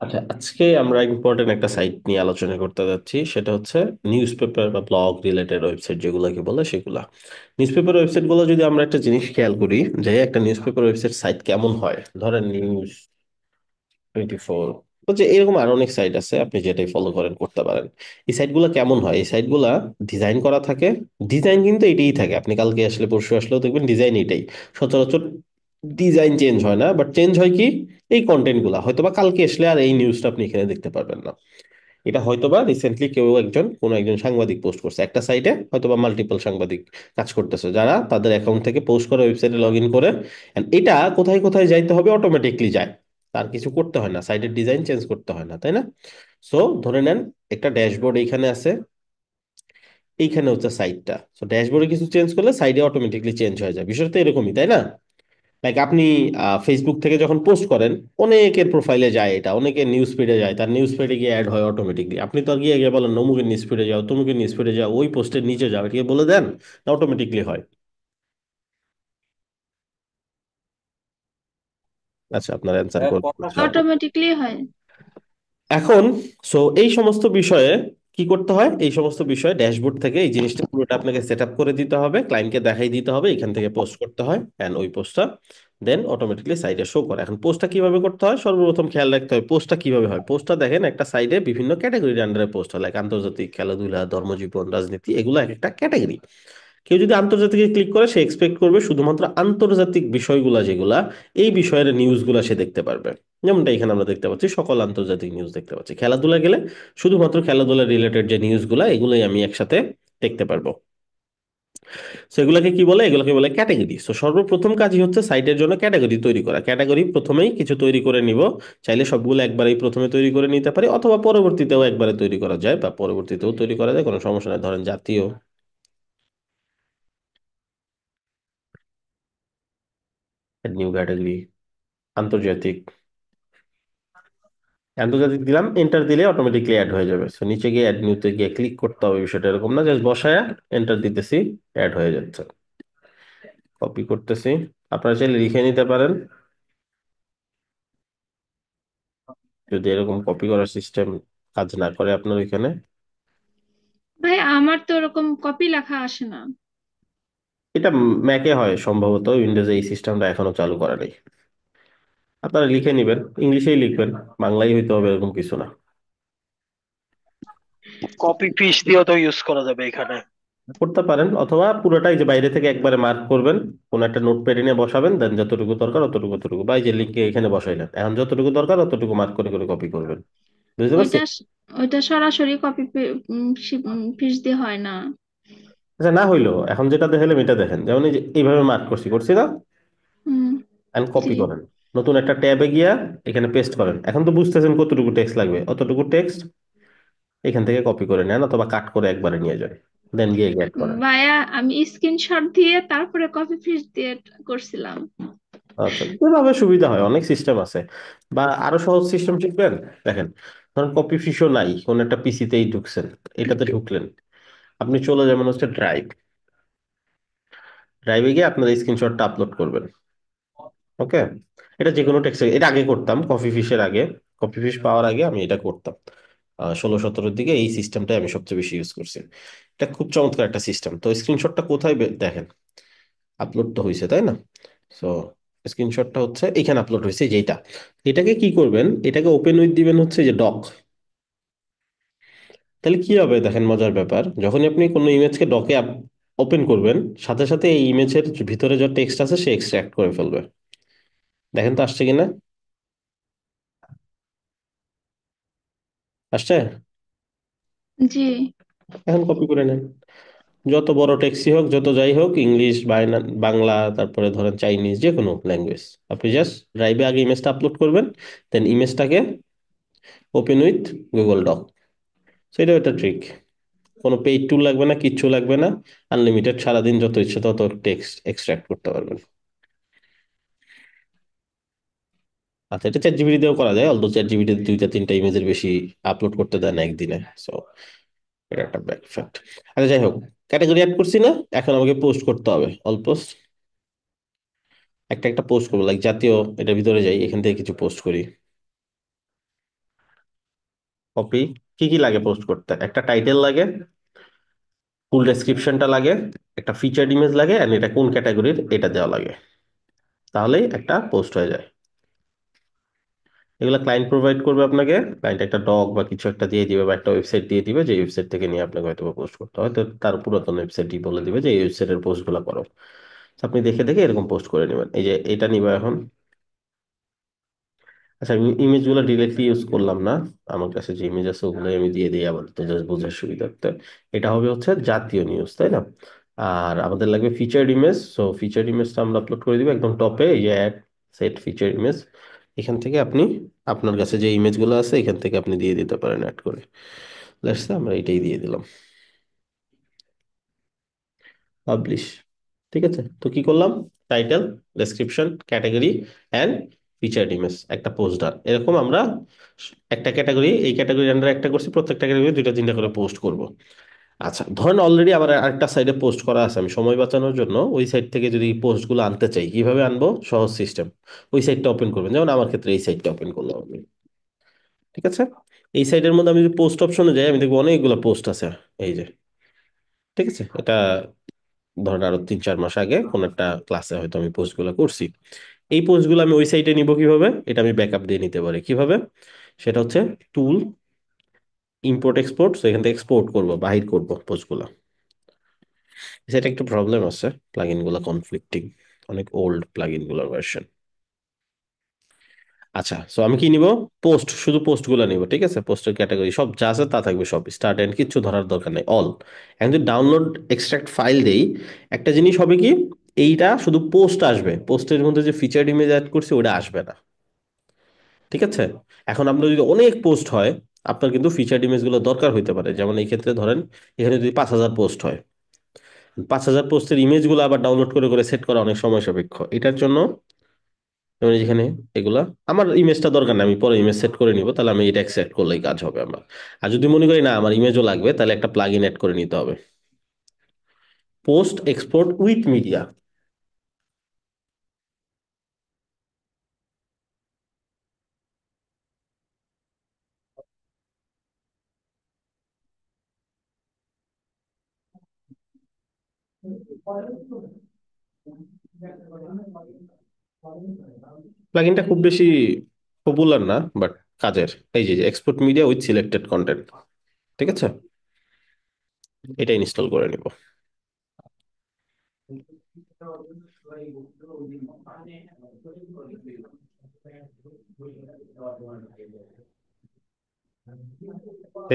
আচ্ছা, আজকে আমরা ইম্পর্টেন্ট একটা সাইট নিয়ে আলোচনা করতে যাচ্ছি, সেটা হচ্ছে নিউজ পেপার বা ব্লগ রিলেটেড ওয়েবসাইট যেগুলোকে বলে সেগুলা। নিউজ পেপার ওয়েবসাইট গুলো যদি আমরা একটা জিনিস খেয়াল করি, যে একটা নিউজ পেপার ওয়েবসাইট সাইট কেমন হয়, ধরেন News24, তো যে এরকম আরো অনেক সাইট আছে, আপনি যেটাই ফলো করেন করতে পারেন। এই সাইটগুলো কেমন হয়, এই সাইটগুলা ডিজাইন করা থাকে। ডিজাইন কিন্তু এটাই থাকে, আপনি কালকে আসলে পরশু আসলেও দেখবেন ডিজাইন এটাই। সচরাচর ডিজাইন চেঞ্জ হয় না, বাট চেঞ্জ হয় কি, এই কন্টেন্ট গুলা হয়তোবা কালকে আসলে আর এই নিউজটা আপনি এখানে দেখতে পারবেন না। এটা হয়তোবা রিসেন্টলি কেউ একজন কোন একজন সাংবাদিক পোস্ট করছে একটা সাইটে, হয়তোবা মাল্টিপল সাংবাদিক কাজ করতেছে, যারা তাদের অ্যাকাউন্ট থেকে পোস্ট করে ওয়েবসাইটে লগ ইন করে। And এটা কোথায় কোথায় যাইতে হবে অটোমেটিকলি যায়, তার কিছু করতে হয় না, সাইটের ডিজাইন চেঞ্জ করতে হয় না, তাই না? সো ধরে নেন একটা ড্যাশবোর্ড এইখানে আছে, এইখানে হচ্ছে সাইটটা। সো ড্যাশবোর্ডে কিছু চেঞ্জ করলে সাইডে অটোমেটিকলি চেঞ্জ হয়ে যায়, বিষয়টা তো এরকমই, তাই না? লাইক আপনি ফেসবুক থেকে যখন পোস্ট করেন, অনেকের প্রোফাইলে যায়, এটা অনেকের নিউজ ফিডে যায়, তার নিউজ ফিডে গিয়ে অ্যাড হয় অটোমেটিকলি। আপনি তো আর গিয়ে গিয়ে বলেন অমুকের নিউজ ফিডে যাও, তমুকের নিউজ ফিডে যাও, ওই পোস্টের নিচে যাও, এটাকে বলে দেন, না অটোমেটিকলি হয়? আচ্ছা, আপনার অ্যান্সার করুন। অটোমেটিকলি হয়। এখন সো এই সমস্ত বিষয়ে কি করতে হয়, এই সমস্ত বিষয়ে ড্যাশবোর্ড থেকে এই জিনিসটা পুরোটা আপনাকে সেট আপ করে দিতে হবে, ক্লায়েন্টকে দেখাই দিতে হবে, এখান থেকে পোস্ট করতে হয়, এন্ড ওই পোস্টটা দেন অটোমেটিকলি সাইটে শো করে। এখন পোস্টটা কিভাবে করতে হয়, সর্বপ্রথম খেয়াল রাখতে হয় পোস্টটা কিভাবে হয়। পোস্টটা দেখেন একটা সাইডে বিভিন্ন ক্যাটাগরির আন্ডারে পোস্ট হয়, লাইক আন্তর্জাতিক, খেলাধুলা, ধর্মজীবন, রাজনীতি, এগুলো এক একটা ক্যাটাগরি। কেউ যদি আন্তর্জাতিকে ক্লিক করে, সে এক্সপেক্ট করবে শুধুমাত্র আন্তর্জাতিক বিষয়গুলা যেগুলা, এই বিষয়ের নিউজগুলা সে দেখতে পারবে। যেমনটা এখানে আমরা দেখতে পাচ্ছি, সকল আন্তর্জাতিক নিউজ দেখতে পাচ্ছি। খেলাধুলা গেলে শুধুমাত্র খেলাধুলা রিলেটেড যে নিউজগুলা, এগুলোই আমি একসাথে দেখতে পারবো। সো এগুলাকে কি বলে, এগুলোকে বলে ক্যাটাগরি। সো সর্বপ্রথম কাজই হচ্ছে সাইটের জন্য ক্যাটাগরি তৈরি করা। ক্যাটাগরি প্রথমেই কিছু তৈরি করে নিব, চাইলে সবগুলো একবারেই প্রথমে তৈরি করে নিতে পারি, অথবা পরবর্তীতেও একবারে তৈরি করা যায়, বা পরবর্তীতেও তৈরি করা যায়, কোনো সমস্যা নেই। ধরেন জাতীয়, নিউ ক্যাটাগরি, আন্তর্জাতিক, আন্তর্জাতিক দিলাম, এন্টার দিলে অটোমেটিকলি অ্যাড হয়ে যাবে। সো নিচে গিয়ে অ্যাড নিউতে গিয়ে ক্লিক করতে হবে, বিষয়টা এরকম না, জাস্ট বসায়া এন্টার দিতেছি, অ্যাড হয়ে যাচ্ছে। কপি করতেছি, আপনারা চাইলে লিখে নিতে পারেন যদি এরকম কপি করার সিস্টেম কাজ না করে আপনার ওইখানে। ভাই আমার তো ওরকম কপি লেখা আসে না। এটা ম্যাকে হয় সম্ভবত, উইন্ডোজে এই সিস্টেমটা এখনো চালু করা নেই। আপনারা লিখে নিবেন, ইংলিশেই লিখবেন, বাংলায় হইতে হবে এরকম কিছু না। কপি ফিশ দিয়েও তো ইউজ করা যাবে এখানে। করতে পারেন, অথবা পুরোটাই যে বাইরে থেকে একবারে মার্ক করবেন, কোন একটা নোটপ্যাড এনে বসাবেন, দেন যতটুকু দরকার অতটুকু অতটুকু, বা এই যে লিখে এখানে বসাইলেন, এখন যতটুকু দরকার অতটুকু মার্ক করে করে কপি করবেন। বুঝতে পারছি? ওইটা ওইটা সরাসরি কপি ফিস দিয়ে হয় না। আচ্ছা, না হইলো এখন যেটা দেখালাম এটা দেখেন, যেমন এই যে এইভাবে মার্ক করছি, করছি না? হুম। এখন জি। কপি করেন, নতুন একটা ট্যাবে গিয়া এখানে পেস্ট করেন। এখন তো বুঝতেছেন কতটুকু টেক্সট লাগবে, অতটুকু টেক্সট এখান থেকে কপি করে নেন, অথবা কাট করে একবারে নিয়ে যান, দেন গিয়ে গেট করেন। ভাইয়া আমি স্ক্রিনশট দিয়ে তারপরে কপি ফিস দিয়ে করছিলাম। আচ্ছা, যেভাবে সুবিধা হয়, অনেক সিস্টেম আছে। বা আরো সহজ সিস্টেম শিখবেন, দেখেন, ধরুন কপি ফিশও নাই, কোন একটা পিসিতেই ঢুকছেন, এটাতে ঢুকলেন, আপনি চলে যাবেন হচ্ছে ড্রাইভ, ড্রাইভে গিয়ে আপনার স্ক্রিনশটটা আপলোড করবেন। ওকে, এটা যে কোনো টেক্সট, এটা আগে করতাম কপি ফিশের আগে, কপি ফিশ পাওয়ার আগে আমি এটা করতাম। 16-17 দিকে এই সিস্টেমটাই আমি সবচেয়ে বেশি ইউজ করছি। এটা খুব চমৎকার একটা সিস্টেম। তো স্ক্রিনশটটা কোথায় দেখেন, আপলোড তো হয়েছে, তাই না? সো স্ক্রিনশটটা হচ্ছে এখানে আপলোড হয়েছে যেটা। এটাকে কি করবেন, এটাকে ওপেন উইথ দিবেন হচ্ছে যে ডক। তাহলে কি হবে দেখেন, মজার ব্যাপার, যখনই আপনি কোনো ইমেজকে ডকে ওপেন করবেন, সাথে সাথে এই ইমেজের ভিতরে যা টেক্সট আছে সে এক্সট্রাক্ট করে ফেলবে। দেখেন তো আসছে কিনা, আসছে? জি। এখন কপি করে নেন, যত বড় টেক্সটই হোক, যত যাই হোক, ইংলিশ, বাংলা, তারপরে ধরেন চাইনিজ, যে কোনো ল্যাঙ্গুয়েজ, আপনি জাস্ট ড্রাইভে আগে ইমেজটা আপলোড করবেন, দেন ইমেজটাকে ওপেন উইথ গুগল ডক। সেটা একটা ট্রিক, কোনো পেইড টুল লাগবে না, কিচ্ছু লাগবে না, আনলিমিটেড, সারাদিন যত ইচ্ছে তত টেক্সট এক্সট্রাক্ট করতে পারবেন। আচ্ছা, এটা চ্যাট জিপিটি দিয়েও করা যায়, অলদো চ্যাট জিপিটি 2-3টা ইমেজের বেশি আপলোড করতে দেয় না একদিনে। সো এটা একটা ব্যাক ফ্যাক্ট। আচ্ছা, যাই হোক, ক্যাটাগরি অ্যাড করছি না, এখন আমাকে পোস্ট করতে হবে। অল পোস্ট, একটা একটা পোস্ট করবো, লাইক জাতীয়, এটার ভিতরে যাই, এখান থেকে কিছু পোস্ট করি। কপি। কি কি লাগে পোস্ট করতে? একটা টাইটেল লাগে, ফুল ডেসক্রিপশনটা লাগে, একটা ফিচার্ড ইমেজ লাগে, আর এটা কোন ক্যাটাগরির এটা দেওয়া লাগে। তাহলেই একটা পোস্ট হয়ে যায়। এগুলো ক্লায়েন্ট প্রোভাইড করবে আপনাকে। ক্লায়েন্ট একটা ডক বা কিছু একটা দিয়ে দিবে, বা একটা ওয়েবসাইট দিয়ে দিবে, যে ওয়েবসাইট থেকে নিয়ে আপনাকে হয়তো পোস্ট করতে হয়, তো তার পুরাতন ওয়েবসাইটই বলে দিবে যে এই ওয়েবসাইটের পোস্টগুলো করো। তো আপনি দেখে দেখে এরকম পোস্ট করে নেবেন। এই যে এটা নিবা এখন। আচ্ছা, আমি ইমেজগুলো ডিরেক্টলি ইউজ করলাম না। আমার কাছে যে ইমেজ আছে ওগুলোই আমি দিয়ে দিই আবার, তো জাস্ট বোঝার সুবিধার্থে। এটা হবে হচ্ছে জাতীয় নিউজ, তাই না? আর আমাদের লাগবে ফিচার্ড ইমেজ। সো ফিচার্ড ইমেজটা আমরা আপলোড করে দিব একদম টপে, এই যে অ্যাড সেট ফিচার ইমেজ। এখান থেকে আপনি আপনার কাছে যে ইমেজগুলো আছে এখান থেকে আপনি দিয়ে দিতে পারেন অ্যাড করে। লেটস সে আমরা এটাই দিয়ে দিলাম, পাবলিশ। ঠিক আছে, তো কি করলাম? Title, description, category and featured image, একটা পোস্ট ডান। এরকম আমরা একটা ক্যাটাগরি, এই ক্যাটাগরির আন্ডারে একটা করছি, প্রত্যেক ক্যাটাগরি দুইটা তিনটা করে পোস্ট করব। আচ্ছা, ধরেন অলরেডি আবার আরেকটা সাইডে পোস্ট করা আছে, আমি সময় বাঁচানোর জন্য ওই সাইট থেকে যদি পোস্টগুলো আনতে চাই, কিভাবে আনবো? সহজ সিস্টেম। ওই সাইটটা ওপেন করবেন, যেমন আমার ক্ষেত্রে এই সাইটটা ওপেন করলাম আমি। ঠিক আছে, এই সাইটের মধ্যে আমি যদি পোস্ট অপশনে যাই, আমি দেখবো অনেকগুলো পোস্ট আছে। এই যে, ঠিক আছে, এটা ধরেন আরো 3-4 মাস আগে কোন একটা ক্লাসে হয়তো আমি পোস্টগুলো করছি। এই পোস্টগুলো আমি ওই সাইটে নিব কিভাবে? এটা আমি ব্যাকআপ দিয়ে নিতে পারি কিভাবে? সেটা হচ্ছে টুল, ইম্পোর্ট এক্সপোর্ট। তো এখান থেকে এক্সপোর্ট করব, বাহির করব পোস্টগুলো। সেটা একটু প্রবলেম আছে, প্লাগইন গুলো কনফ্লিক্টিং, অনেক ওল্ড প্লাগইন গুলোর ভার্সন। আচ্ছা, সো আমি কি নিব? পোস্ট, শুধু পোস্ট গুলো নিব। ঠিক আছে, পোস্টের ক্যাটাগরি সব যা আছে তা থাকবে, সব স্টার্ট এন্ড কিচ্ছু ধরার দরকার নেই, অল। এখন যদি ডাউনলোড এক্সট্রাক্ট ফাইল দেই, একটা জিনিস হবে কি, এইটা শুধু পোস্ট আসবে, পোস্টের মধ্যে যে ফিচার্ড ইমেজ অ্যাড করছি ওটা আসবে না। ঠিক আছে, এখন আপনার যদি অনেক পোস্ট হয়, আপনার কিন্তু ফিচার্ড ইমেজ গুলো দরকার হইতে পারে। যেমন এই ক্ষেত্রে ধরেন এখানে যদি 5,000 পোস্ট হয়, 5,000 পোস্টের ইমেজ গুলো আবার ডাউনলোড করে করে সেট করা অনেক সময় সাপেক্ষ। এটার জন্য যেমন যেখানে এগুলা, আমার ইমেজটা দরকার না, আমি পরে ইমেজ সেট করে নিব, তাহলে আমি এটা সেট করলেই কাজ হবে আমার। আর যদি মনে করি না আমার ইমেজও লাগবে, তাহলে একটা প্লাগ ইন অ্যাড করে নিতে হবে, পোস্ট এক্সপোর্ট উইথ মিডিয়া। প্লাগ ইনটা খুব বেশি পপুলার না, বাট কাজের। এই যে export media with selected content, ঠিক আছে, এটা ইনস্টল করে নিব।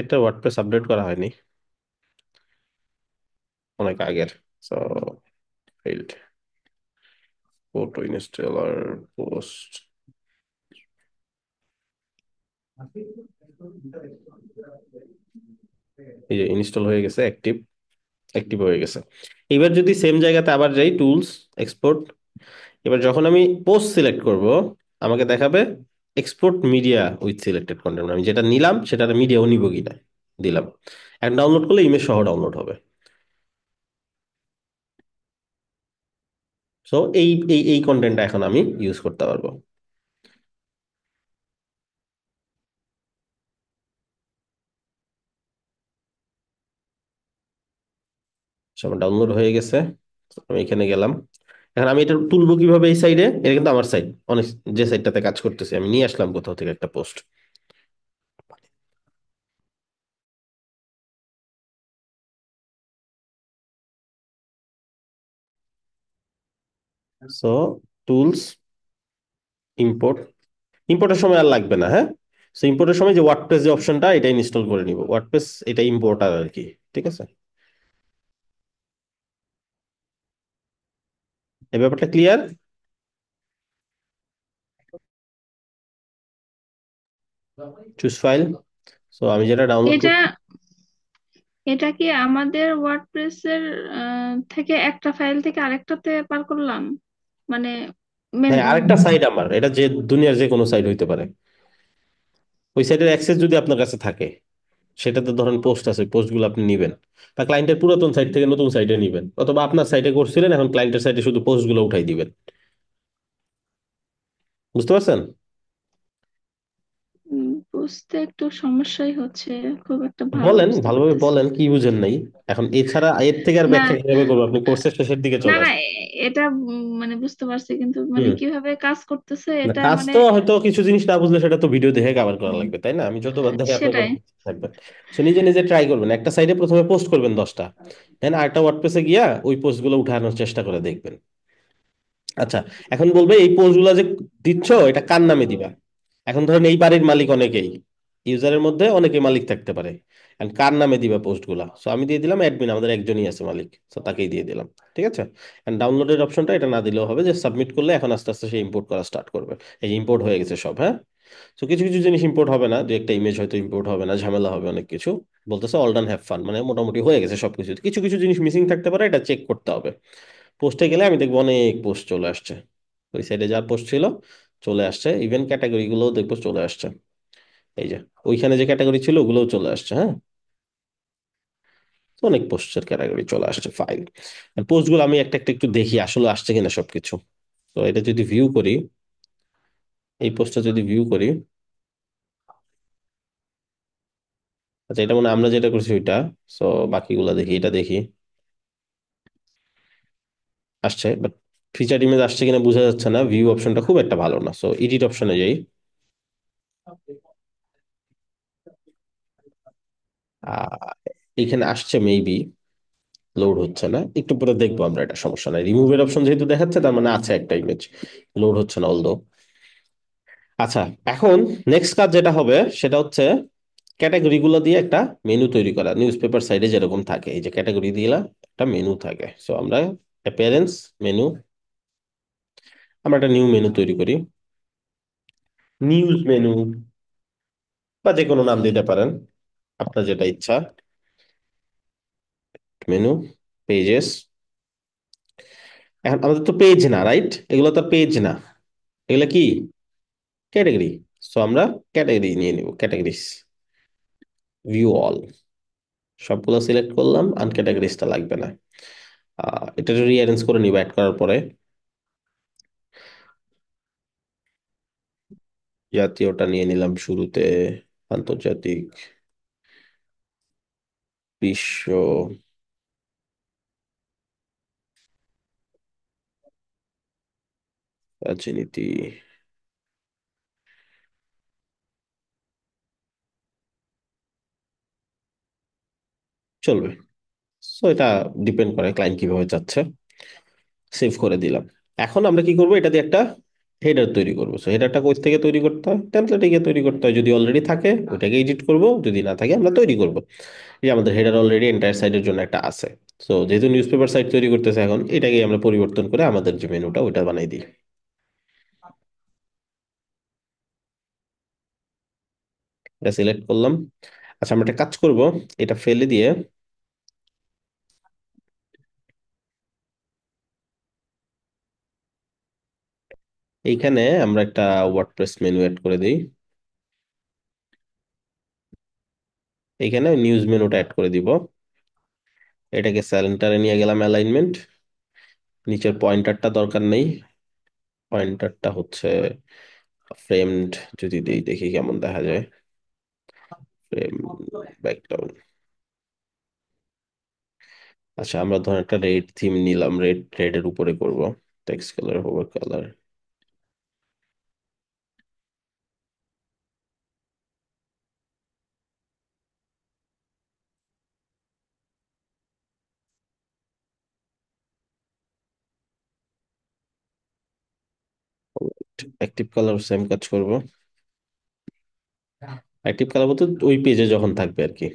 এটা ওয়ার্ডপ্রেস আপডেট করা হয়নি, অনেক আগের। So failed, photo installer, post. এই যে ইনস্টল হয়ে গেছে, অ্যাক্টিভ, অ্যাক্টিভ হয়ে গেছে। এবার যদি সেম জায়গাতে আবার যাই, টুলস, এক্সপোর্ট। এবার যখন আমি পোস্ট সিলেক্ট করব, আমাকে দেখাবে export media with selected content, আমি যেটা নিলাম সেটার মিডিয়াও নিব কিনা। দিলাম, এখন ডাউনলোড করলে ইমেজ সহ ডাউনলোড হবে। সো এই এই এই কন্টেন্টটা এখন আমি ইউজ করতে পারবো। সব ডাউনলোড হয়ে গেছে, আমি এখানে গেলাম। এখন আমি এটা তুলবো কিভাবে? এই সাইডে, এটা কিন্তু আমার সাইড, অনেক, যে সাইডটাতে কাজ করতেছি আমি নিয়ে আসলাম কোথাও থেকে একটা পোস্ট। So tools, import. ইম্পোর্টের সময় আর লাগবে না, হ্যাঁ। সো ইম্পোর্টের সময় যে ওয়ার্ডপ্রেস যে অপশনটা, এটা ইনস্টল করে নিব, ওয়ার্ডপ্রেস এটা ইম্পোর্টার আর কি। ঠিক আছে, এই ব্যাপারটা ক্লিয়ার। Choose file. সো আমি যেটা ডাউনলোড এটা করছি, এটা কি আমাদের ওয়ার্ডপ্রেসের থেকে একটা ফাইল থেকে আরেকটাতে পার করলাম, মানে মেন। হ্যাঁ, আরেকটা সাইট আমার, এটা যে দুনিয়ার যে কোনো সাইট হইতে পারে। ওই সাইটের অ্যাক্সেস যদি আপনার কাছে থাকে, সেটাতে ধরেন পোস্ট আছে, পোস্টগুলো আপনি নিবেন, বা ক্লায়েন্টের পুরাতন সাইট থেকে নতুন সাইটে নিবেন, অথবা আপনার সাইটে করছিলেন, এখন ক্লায়েন্টের সাইটে শুধু পোস্টগুলো উঠাই দিবেন। বুঝতে পারছেন? বুঝতে একটু সমস্যাই হচ্ছে, খুব একটা ভালো বলেন, বুঝতে ভালোভাবে পারতেছি বলেন কি বুঝেন নাই। এখন এছাড়া এর থেকে আর না। ব্যাখ্যা কিভাবে করবো, আপনি কোর্সের শেষের দিকে না চলে না, আসেন। এটা মানে বুঝতে পারছি, কিন্তু মানে হুম। কিভাবে কাজ করতেছে না, এটা কাজ মানে। তো হয়তো কিছু জিনিস না বুঝলে সেটা তো ভিডিও দেখে কভার করা লাগবে, তাই না? আমি যতবার দেখে আপনার সেটাই। কথা থাকবেন। সো নিজে নিজে ট্রাই করবেন, একটা সাইডে প্রথমে পোস্ট করবেন 10টা, দেন আরেকটা ওয়ার্ডপ্রেসে গিয়া ওই পোস্টগুলো উঠানোর চেষ্টা করে দেখবেন। আচ্ছা, এখন বলবে এই পোস্টগুলো যে দিচ্ছ এটা কার নামে দিবা। এখন ধরেন এই বাড়ির মালিক অনেকেই, ইউজারের মধ্যে অনেকে মালিক থাকতে পারে। এখন কার নামে দিবা পোস্টগুলা? সো আমি দিয়ে দিলাম অ্যাডমিন, আমাদের একজনই আছে মালিক, সো তাকেই দিয়ে দিলাম। ঠিক আছে। এখন ডাউনলোডের অপশনটা এটা না দিলেও হবে, যে সাবমিট করলে এখন আস্তে আস্তে সে ইম্পোর্ট করা স্টার্ট করবে। এই ইম্পোর্ট হয়ে গেছে সব, হ্যাঁ। তো কিছু কিছু জিনিস ইম্পোর্ট হবে না, যে একটা ইমেজ হয়তো ইম্পোর্ট হবে না, ঝামেলা হবে অনেক কিছু। বলতেছে অল ডান হ্যাভ ফান, মানে মোটামুটি হয়ে গেছে সবকিছু। কিছু কিছু জিনিস মিসিং থাকতে পারে, এটা চেক করতে হবে। পোস্টে গেলে আমি দেখবো অনেক পোস্ট চলে আসছে, ওই সাইডে যা পোস্ট ছিল চলে আসছে, ইভেন ক্যাটাগরি গুলোও দেখবো চলে আসছে। এই যে ওইখানে যে ক্যাটাগরি ছিল ওগুলোও চলে আসছে, হ্যাঁ। তো অনেক পোস্টের ক্যাটাগরি চলে আসছে, ফাইল। পোস্ট গুলো আমি একটা একটা একটু দেখি আসলে আসছে কিনা সবকিছু। তো এটা যদি ভিউ করি, এই পোস্টটা যদি ভিউ করি, আচ্ছা এটা মানে আমরা যেটা করছি ওইটা। সো বাকিগুলা দেখি, এটা দেখি আসছে, বাট ফিচার ইমেজ আসছে কিনা বোঝা যাচ্ছে না, ভিউ অপশনটা খুব একটা ভালো না। সো এডিট অপশনে যাই। আহ, এখানে আসছে মেবি, লোড হচ্ছে না, একটু পরে দেখবো আমরা, এটা সমস্যা নাই। রিমুভের অপশন যেহেতু দেখাচ্ছে তার মানে আছে একটা ইমেজ, লোড হচ্ছে না অলদো। আচ্ছা, এখন নেক্সট কাজ যেটা হবে সেটা হচ্ছে ক্যাটাগরি গুলো দিয়ে একটা মেনু তৈরি করা। নিউজ পেপার সাইডে যেরকম থাকে, এই যে ক্যাটাগরি দিয়ে একটা মেনু থাকে। সো আমরা অ্যাপিয়ারেন্স মেনু, আমরা একটা নিউ মেনু তৈরি করি, নিউজ মেনু, বা যে কোনো নাম দিতে পারেন আপনার যেটা ইচ্ছা। Menu, pages. এখন আমাদের তো পেজ না, রাইট? এগুলো তো পেজ না, এগুলো কি? ক্যাটাগরি। সো আমরা ক্যাটাগরি নিয়ে নিব, ক্যাটাগরিজ, ভিউ অল, সবগুলো সিলেক্ট করলাম, আনক্যাটাগরিজটা লাগবে না। এটা রিঅ্যারেঞ্জ করে নিব অ্যাড করার পরে। জাতীয়টা নিয়ে নিলাম শুরুতে, আন্তর্জাতিক, বিশ্ব, রাজনীতি, চলবে। সো এটা ডিপেন্ড করে ক্লায়েন্ট কিভাবে চাচ্ছে। সেভ করে দিলাম। এখন আমরা কি করব, এটা দিয়ে একটা হেডার তৈরি করবো। সো হেডারটা কই থেকে তৈরি করতে হয়? টেমপ্লেটে গিয়ে তৈরি করতে হয়। যদি অলরেডি থাকে ওটাকে এডিট করব, যদি না থাকে আমরা তৈরি করব। এই যে আমাদের হেডার অলরেডি এন্টায়ার সাইটের জন্য একটা আছে। সো যেহেতু নিউজ পেপার সাইট তৈরি করতেছে এখন, এটাকে আমরা পরিবর্তন করে আমাদের যে মেনুটা ওটা বানাই দিই। এটা সিলেক্ট করলাম। আচ্ছা, আমরা একটা কাজ করব, এটা ফেলে দিয়ে এইখানে আমরা একটা ওয়ার্ডপ্রেস মেনু অ্যাড করে দিই। এইখানে নিউজ মেনুটা অ্যাড করে দিব। এটাকে সেন্টারে নিয়ে গেলাম, অ্যালাইনমেন্ট। নিচের পয়েন্টারটা দরকার নেই, পয়েন্টারটা হচ্ছে ফ্রেমড। যদি দিই দেখি কেমন দেখা যায়। Frame, background. আচ্ছা, আমরা ধর একটা রেড থিম নিলাম, রেড, রেড এর উপরে করব। Text colour, hover colour. Active colour same কাজ করব। অ্যাক্টিভ কালার বলতে ওই পেজে যখন থাকবে আর কি।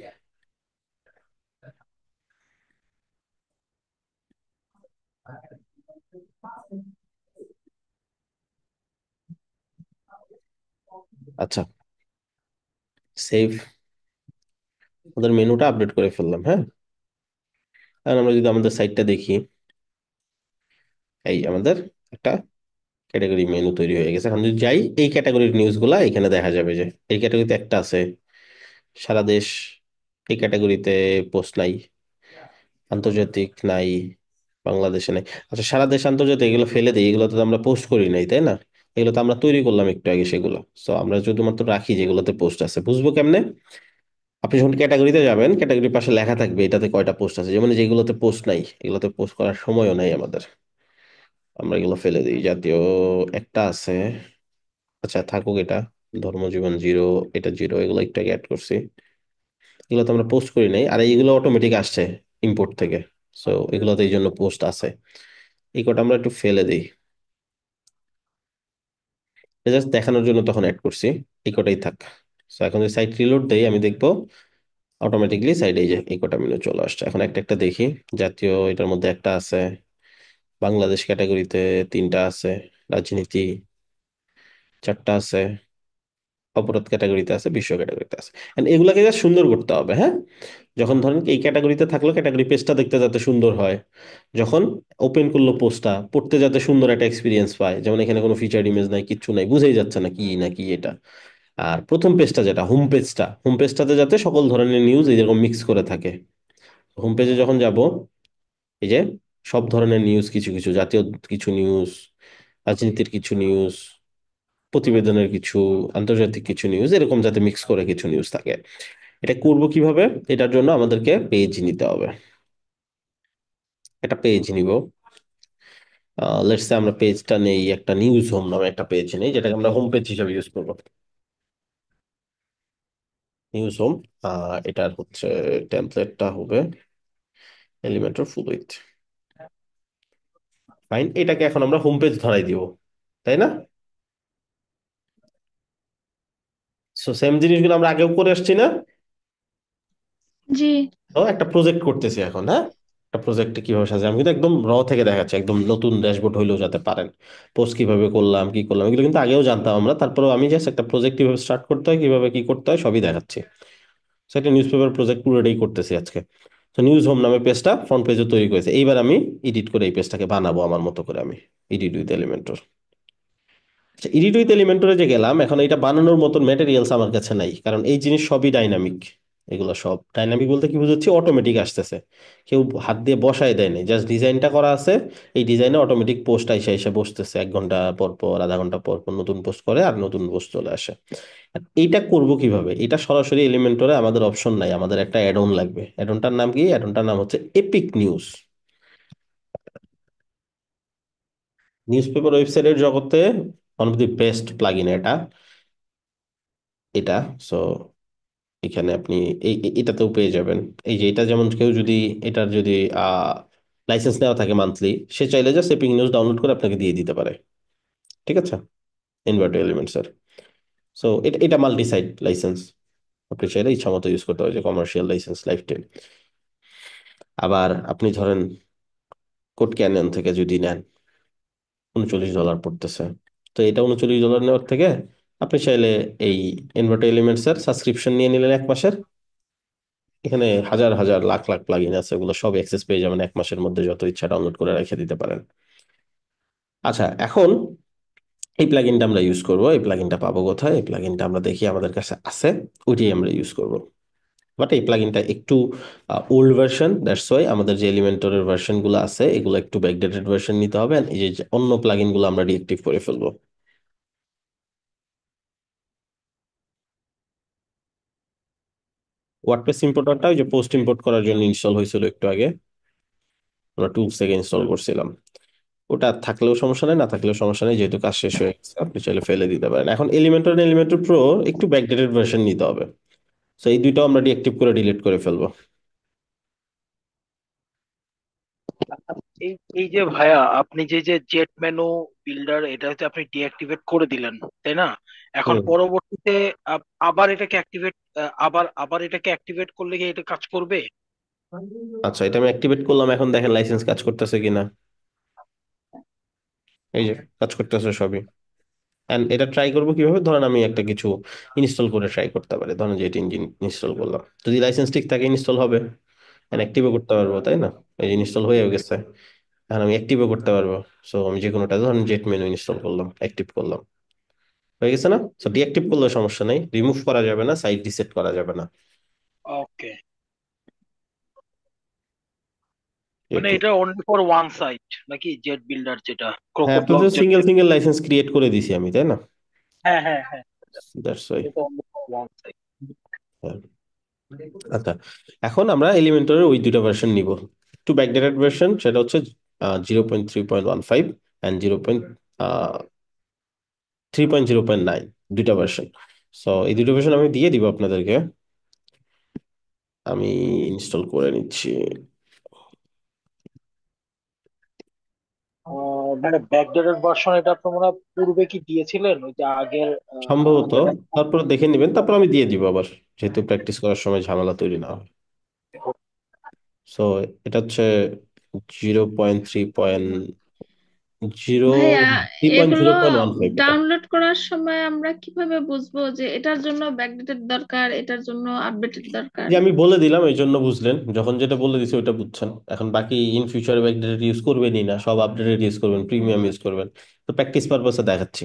আচ্ছা, সেভ। আমাদের মেনুটা আপডেট করে ফেললাম, হ্যাঁ। আর আমরা যদি আমাদের সাইটটা দেখি, এই আমাদের একটা ক্যাটাগরি মেনু তৈরি হয়ে গেছে। এখন যদি যাই, এই ক্যাটাগরির নিউজ গুলা এখানে দেখা যাবে, যে এই ক্যাটাগরিতে একটা আছে সারা দেশ, এই ক্যাটাগরিতে পোস্ট নাই, আন্তর্জাতিক নাই, বাংলাদেশে নাই। আচ্ছা, সারা দেশ আন্তর্জাতিক এগুলো ফেলে দিই, এগুলো তো আমরা পোস্ট করি নাই, তাই না? এগুলো তো আমরা তৈরি করলাম একটু আগে সেগুলো। সো আমরা শুধুমাত্র রাখি যেগুলোতে পোস্ট আছে। বুঝবো কেমনে? আপনি যখন ক্যাটাগরিতে যাবেন, ক্যাটাগরির পাশে লেখা থাকবে এটাতে কয়টা পোস্ট আছে, যেমন যেগুলোতে পোস্ট নাই এগুলোতে পোস্ট করার সময়ও নাই আমাদের, আমরা এগুলো ফেলে দিই। জাতীয় একটা আছে, আচ্ছা থাকুক এটা। ধর্মজীবন জিরো, এটা জিরো, এগুলো একটু আগে অ্যাড করছি। এগুলো তো আমরা পোস্ট করি নাই, আর এইগুলো অটোমেটিক আসছে ইম্পোর্ট থেকে। সো এগুলোতে এই জন্য পোস্ট আছে। এই কটা আমরা একটু ফেলে দিই, জাস্ট দেখানোর জন্য তখন অ্যাড করছি। এই কটাই থাক। সো এখন যদি সাইট রিলোড দেই আমি দেখবো অটোমেটিকলি সাইডে এই যে এই কটা মেনু চলে আসছে। এখন একটা একটা দেখি। জাতীয় এটার মধ্যে একটা আছে, বাংলাদেশ ক্যাটাগরিতে তিনটা আছে, রাজনীতি চারটা আছে, অপরাধ ক্যাটাগরিতে আছে, বিশ্ব ক্যাটাগরিতে আছে। And এগুলাকে যা সুন্দর করতে হবে, হ্যাঁ। যখন ধরেন এই ক্যাটাগরিতে থাকলো, ক্যাটাগরি পেজটা দেখতে যাতে সুন্দর হয়, যখন ওপেন করলো পোস্টটা পড়তে যাতে সুন্দর একটা এক্সপিরিয়েন্স পায়, যেমন এখানে কোনো ফিচার ইমেজ নাই, কিচ্ছু নাই, বুঝেই যাচ্ছে না কি না কি এটা। আর প্রথম পেজটা যেটা হোম পেজটাতে যাতে সকল ধরনের নিউজ এরকম মিক্স করে থাকে। হোম পেজে যখন যাব, এই যে সব ধরনের নিউজ, কিছু কিছু জাতীয় কিছু নিউজ, রাজনীতির কিছু নিউজ, প্রতিবেদনের কিছু, আন্তর্জাতিক কিছু নিউজ, এরকম যাতে মিক্স করে কিছু নিউজ থাকে। এটা করব কিভাবে? এটার জন্য আমাদেরকে পেজ নিতে হবে। একটা পেজ নিব। লেটস সে আমরা পেজটা নেই, একটা নিউজ হোম নামে একটা পেজ নেই, যেটাকে আমরা হোম পেজ হিসেবে ইউজ করবো। News home. এটার হচ্ছে টেমপ্লেটটা হবে এলিমেন্টর ফুল উইথ। ফাইন, এটাকে এখন আমরা হোম পেজ ধরাই দিব, তাই না? সো সেম জিনিসগুলো আমরা আগেও করে আসছি না? জি। তো একটা প্রজেক্ট করতেছি এখন, হ্যাঁ। একটা প্রজেক্টে কিভাবে সাজাই আমি কিন্তু একদম থেকে দেখাচ্ছি, একদম নতুন ড্যাশবোর্ড হইলেও যাতে পারেন। পোস্ট কিভাবে করলাম, কি করলাম, এগুলো কিন্তু আগেও জানতাম আমরা, তারপরেও আমি জাস্ট একটা প্রজেক্ট কিভাবে স্টার্ট করতে হয়, কিভাবে কি করতে হয় সবই দেখাচ্ছি। সেটা নিউজ পেপার প্রজেক্ট পুরোটাই করতেছি আজকে। তো নিউজ হোম নামে পেজটা ফ্রন্ট পেজও তৈরি করেছে, এইবার আমি এডিট করে এই পেজটাকে বানাবো আমার মতো করে আমি। Edit with Elementor. আচ্ছা, এডিট উইথ এলিমেন্টরে যে গেলাম, এখন এটা বানানোর মতন ম্যাটেরিয়ালস আমার কাছে নাই, কারণ এই জিনিস সবই ডাইনামিক। এগুলো সব ডাইনামিক বলতে কি বুঝাচ্ছি, অটোমেটিক আসতেছে। কেউ হাত দিয়ে বসায় দেয় নাই, জাস্ট ডিজাইনটা করা আছে। এই ডিজাইনে অটোমেটিক পোস্ট এসে এসে বসতেছে, 1 ঘন্টা পর পর, আধা ঘন্টা পর পর নতুন পোস্ট করে আর নতুন পোস্ট চলে আসে। আর এইটা করব কিভাবে? এটা সরাসরি এলিমেন্টরে আমাদের অপশন নাই, আমাদের একটা অ্যাড অন লাগবে। অ্যাড অনটার নাম কি? অ্যাড অনটার নাম হচ্ছে এপিক নিউজ। নিউজ পেপার ওয়েবসাইটের জগতে one of the best plugin এটা। এটা সো এখানে আপনি এটাতেও পেয়ে যাবেন। এই যে এটা যেমন কেউ যদি এটার যদি লাইসেন্স নেওয়া থাকে মান্থলি, সে চাইলে জাস্ট এপিক নিউজ ডাউনলোড করে আপনাকে দিয়ে দিতে পারে। ঠিক আছে, ইনভার্টার এলিমেন্টস এর। সো এটা এটা মাল্টি সাইট লাইসেন্স, আপনি চাইলে ইচ্ছা মতো ইউজ করতে পারেন, যে কমার্শিয়াল লাইসেন্স লাইফ টাইম। আবার আপনি ধরেন কোড ক্যানিয়ন থেকে যদি নেন, $39 পড়তেছে। তো এটা $39 নেওয়ার থেকে আপনি চাইলে এই ইনভার্টার এলিমেন্টস এর সাবস্ক্রিপশন নিয়ে নিলেন 1 মাসের। এখানে হাজার হাজার লাখ লাখ প্লাগইন আছে, ওগুলো সব অ্যাক্সেস পেয়ে যাবেন 1 মাসের মধ্যে, যত ইচ্ছা ডাউনলোড করে রেখে দিতে পারেন। আচ্ছা, এখন এই প্লাগইনটা আমরা ইউজ করব। এই প্লাগইনটা পাবো কোথায়? এই প্লাগইনটা আমরা দেখি আমাদের কাছে আছে, ওইটাই আমরা ইউজ করব। বাট এই প্লাগইনটা একটু ওল্ড ভার্সন, দ্যাটস ওয়াই আমাদের যে এলিমেন্টরের ভার্সন গুলো আছে এগুলো একটু ব্যাকডেটেড ভার্সন নিতে হবে, and এই যে অন্য প্লাগইন গুলো আমরা ডিএক্টিভ করে ফেলবো। ওয়ার্ডপ্রেস ইম্পোর্টারটা ওই যে পোস্ট ইম্পোর্ট করার জন্য ইনস্টল হয়েছিল একটু আগে, আমরা টুলস থেকে ইনস্টল করছিলাম। ওটা থাকলেও সমস্যা নেই, না থাকলেও সমস্যা নেই, যেহেতু কাজ শেষ হয়ে গেছে আপনি চাইলে ফেলে দিতে পারেন। এখন এলিমেন্টর প্রো একটু ব্যাকডেটেড ভার্সন নিতে হবে। তো এই দুইটাও আমরা ডিএক্টিভ করে ডিলিট করে ফেলবো। এই এই যে ভাইয়া, আপনি যে জেট মেনু বিল্ডার এটা হচ্ছে আপনি ডিঅ্যাক্টিভেট করে দিলেন, তাই না? এখন হুম। পরবর্তীতে আবার এটাকে অ্যাক্টিভেট, আবার আবার এটাকে অ্যাক্টিভেট করলে কি এটা কাজ করবে? আচ্ছা, এটা আমি অ্যাক্টিভেট করলাম, এখন দেখেন লাইসেন্স কাজ করতেছে কিনা। এই যে কাজ করতেছে সবই। এন্ড এটা ট্রাই করবো কিভাবে? ধরেন আমি একটা কিছু ইনস্টল করে ট্রাই করতে পারি, ধরেন জেট ইঞ্জিন ইনস্টল করলাম, যদি লাইসেন্স ঠিক থাকে ইনস্টল হবে, অ্যাক্টিভও করতে পারবো, তাই না? এই যে ইনস্টল হয়ে গেছে, এখন আমি অ্যাক্টিভও করতে পারবো। সো আমি যে কোনোটা ধরেন জেট মেনু ইনস্টল করলাম, অ্যাক্টিভ করলাম, হয়ে গেছে না? সো ডিঅ্যাক্টিভ করলেও সমস্যা নেই, রিমুভ করা যাবে না, সাইট রিসেট করা যাবে না। ওকে। মানে এটা অনলি ফর ওয়ান সাইট নাকি, জেট বিল্ডার যেটা হ্যাঁ, ক্রোকো ব্লক আপনাদের সিঙ্গেল সিঙ্গেল লাইসেন্স ক্রিয়েট করে দিছি আমি, তাই না? হ্যাঁ হ্যাঁ হ্যাঁ, দ্যাটস ওয়াই। এটা অনলি ফর ওয়ান সাইট। আচ্ছা, এখন আমরা এলিমেন্টরের ওই দুটো ভার্সন নিব। একটু ব্যাকডেটেড ভার্সন, সেটা হচ্ছে 0.3.15 অ্যান্ড 3.0.9, দুইটা ভার্সন। সো এই দুটো ভার্সন আমি দিয়ে দিব আপনাদেরকে। আমি ইনস্টল করে নিচ্ছি। মানে ব্যাকডেটেড ভার্সন এটা আপনার মনে হয় পূর্বে কি দিয়েছিলেন ওই যে আগের সম্ভবত। যেটা। তারপর দেখে নেবেন, তারপর আমি দিয়ে দিব আবার, যেহেতু প্র্যাকটিস করার সময় ঝামেলা তৈরি না হয়। সো এটা হচ্ছে 0.3.0, ভাইয়া, এগুলো 3.0.15 এটা। ডাউনলোড করার সময় আমরা কিভাবে বুঝবো যে এটার জন্য ব্যাকডেটেড দরকার, এটার জন্য আপডেটেড দরকার? যে আমি বলে দিলাম এই জন্য বুঝলেন, যখন যেটা বলে দিছি ওইটা বুঝছেন। এখন বাকি ইন ফিউচারে আপডেটেড ইউজ করবেনই না, সব আপডেটেড ইউজ করবেন, প্রিমিয়াম ইউজ করবেন। তো প্র্যাকটিস পারপাসে দেখাচ্ছি।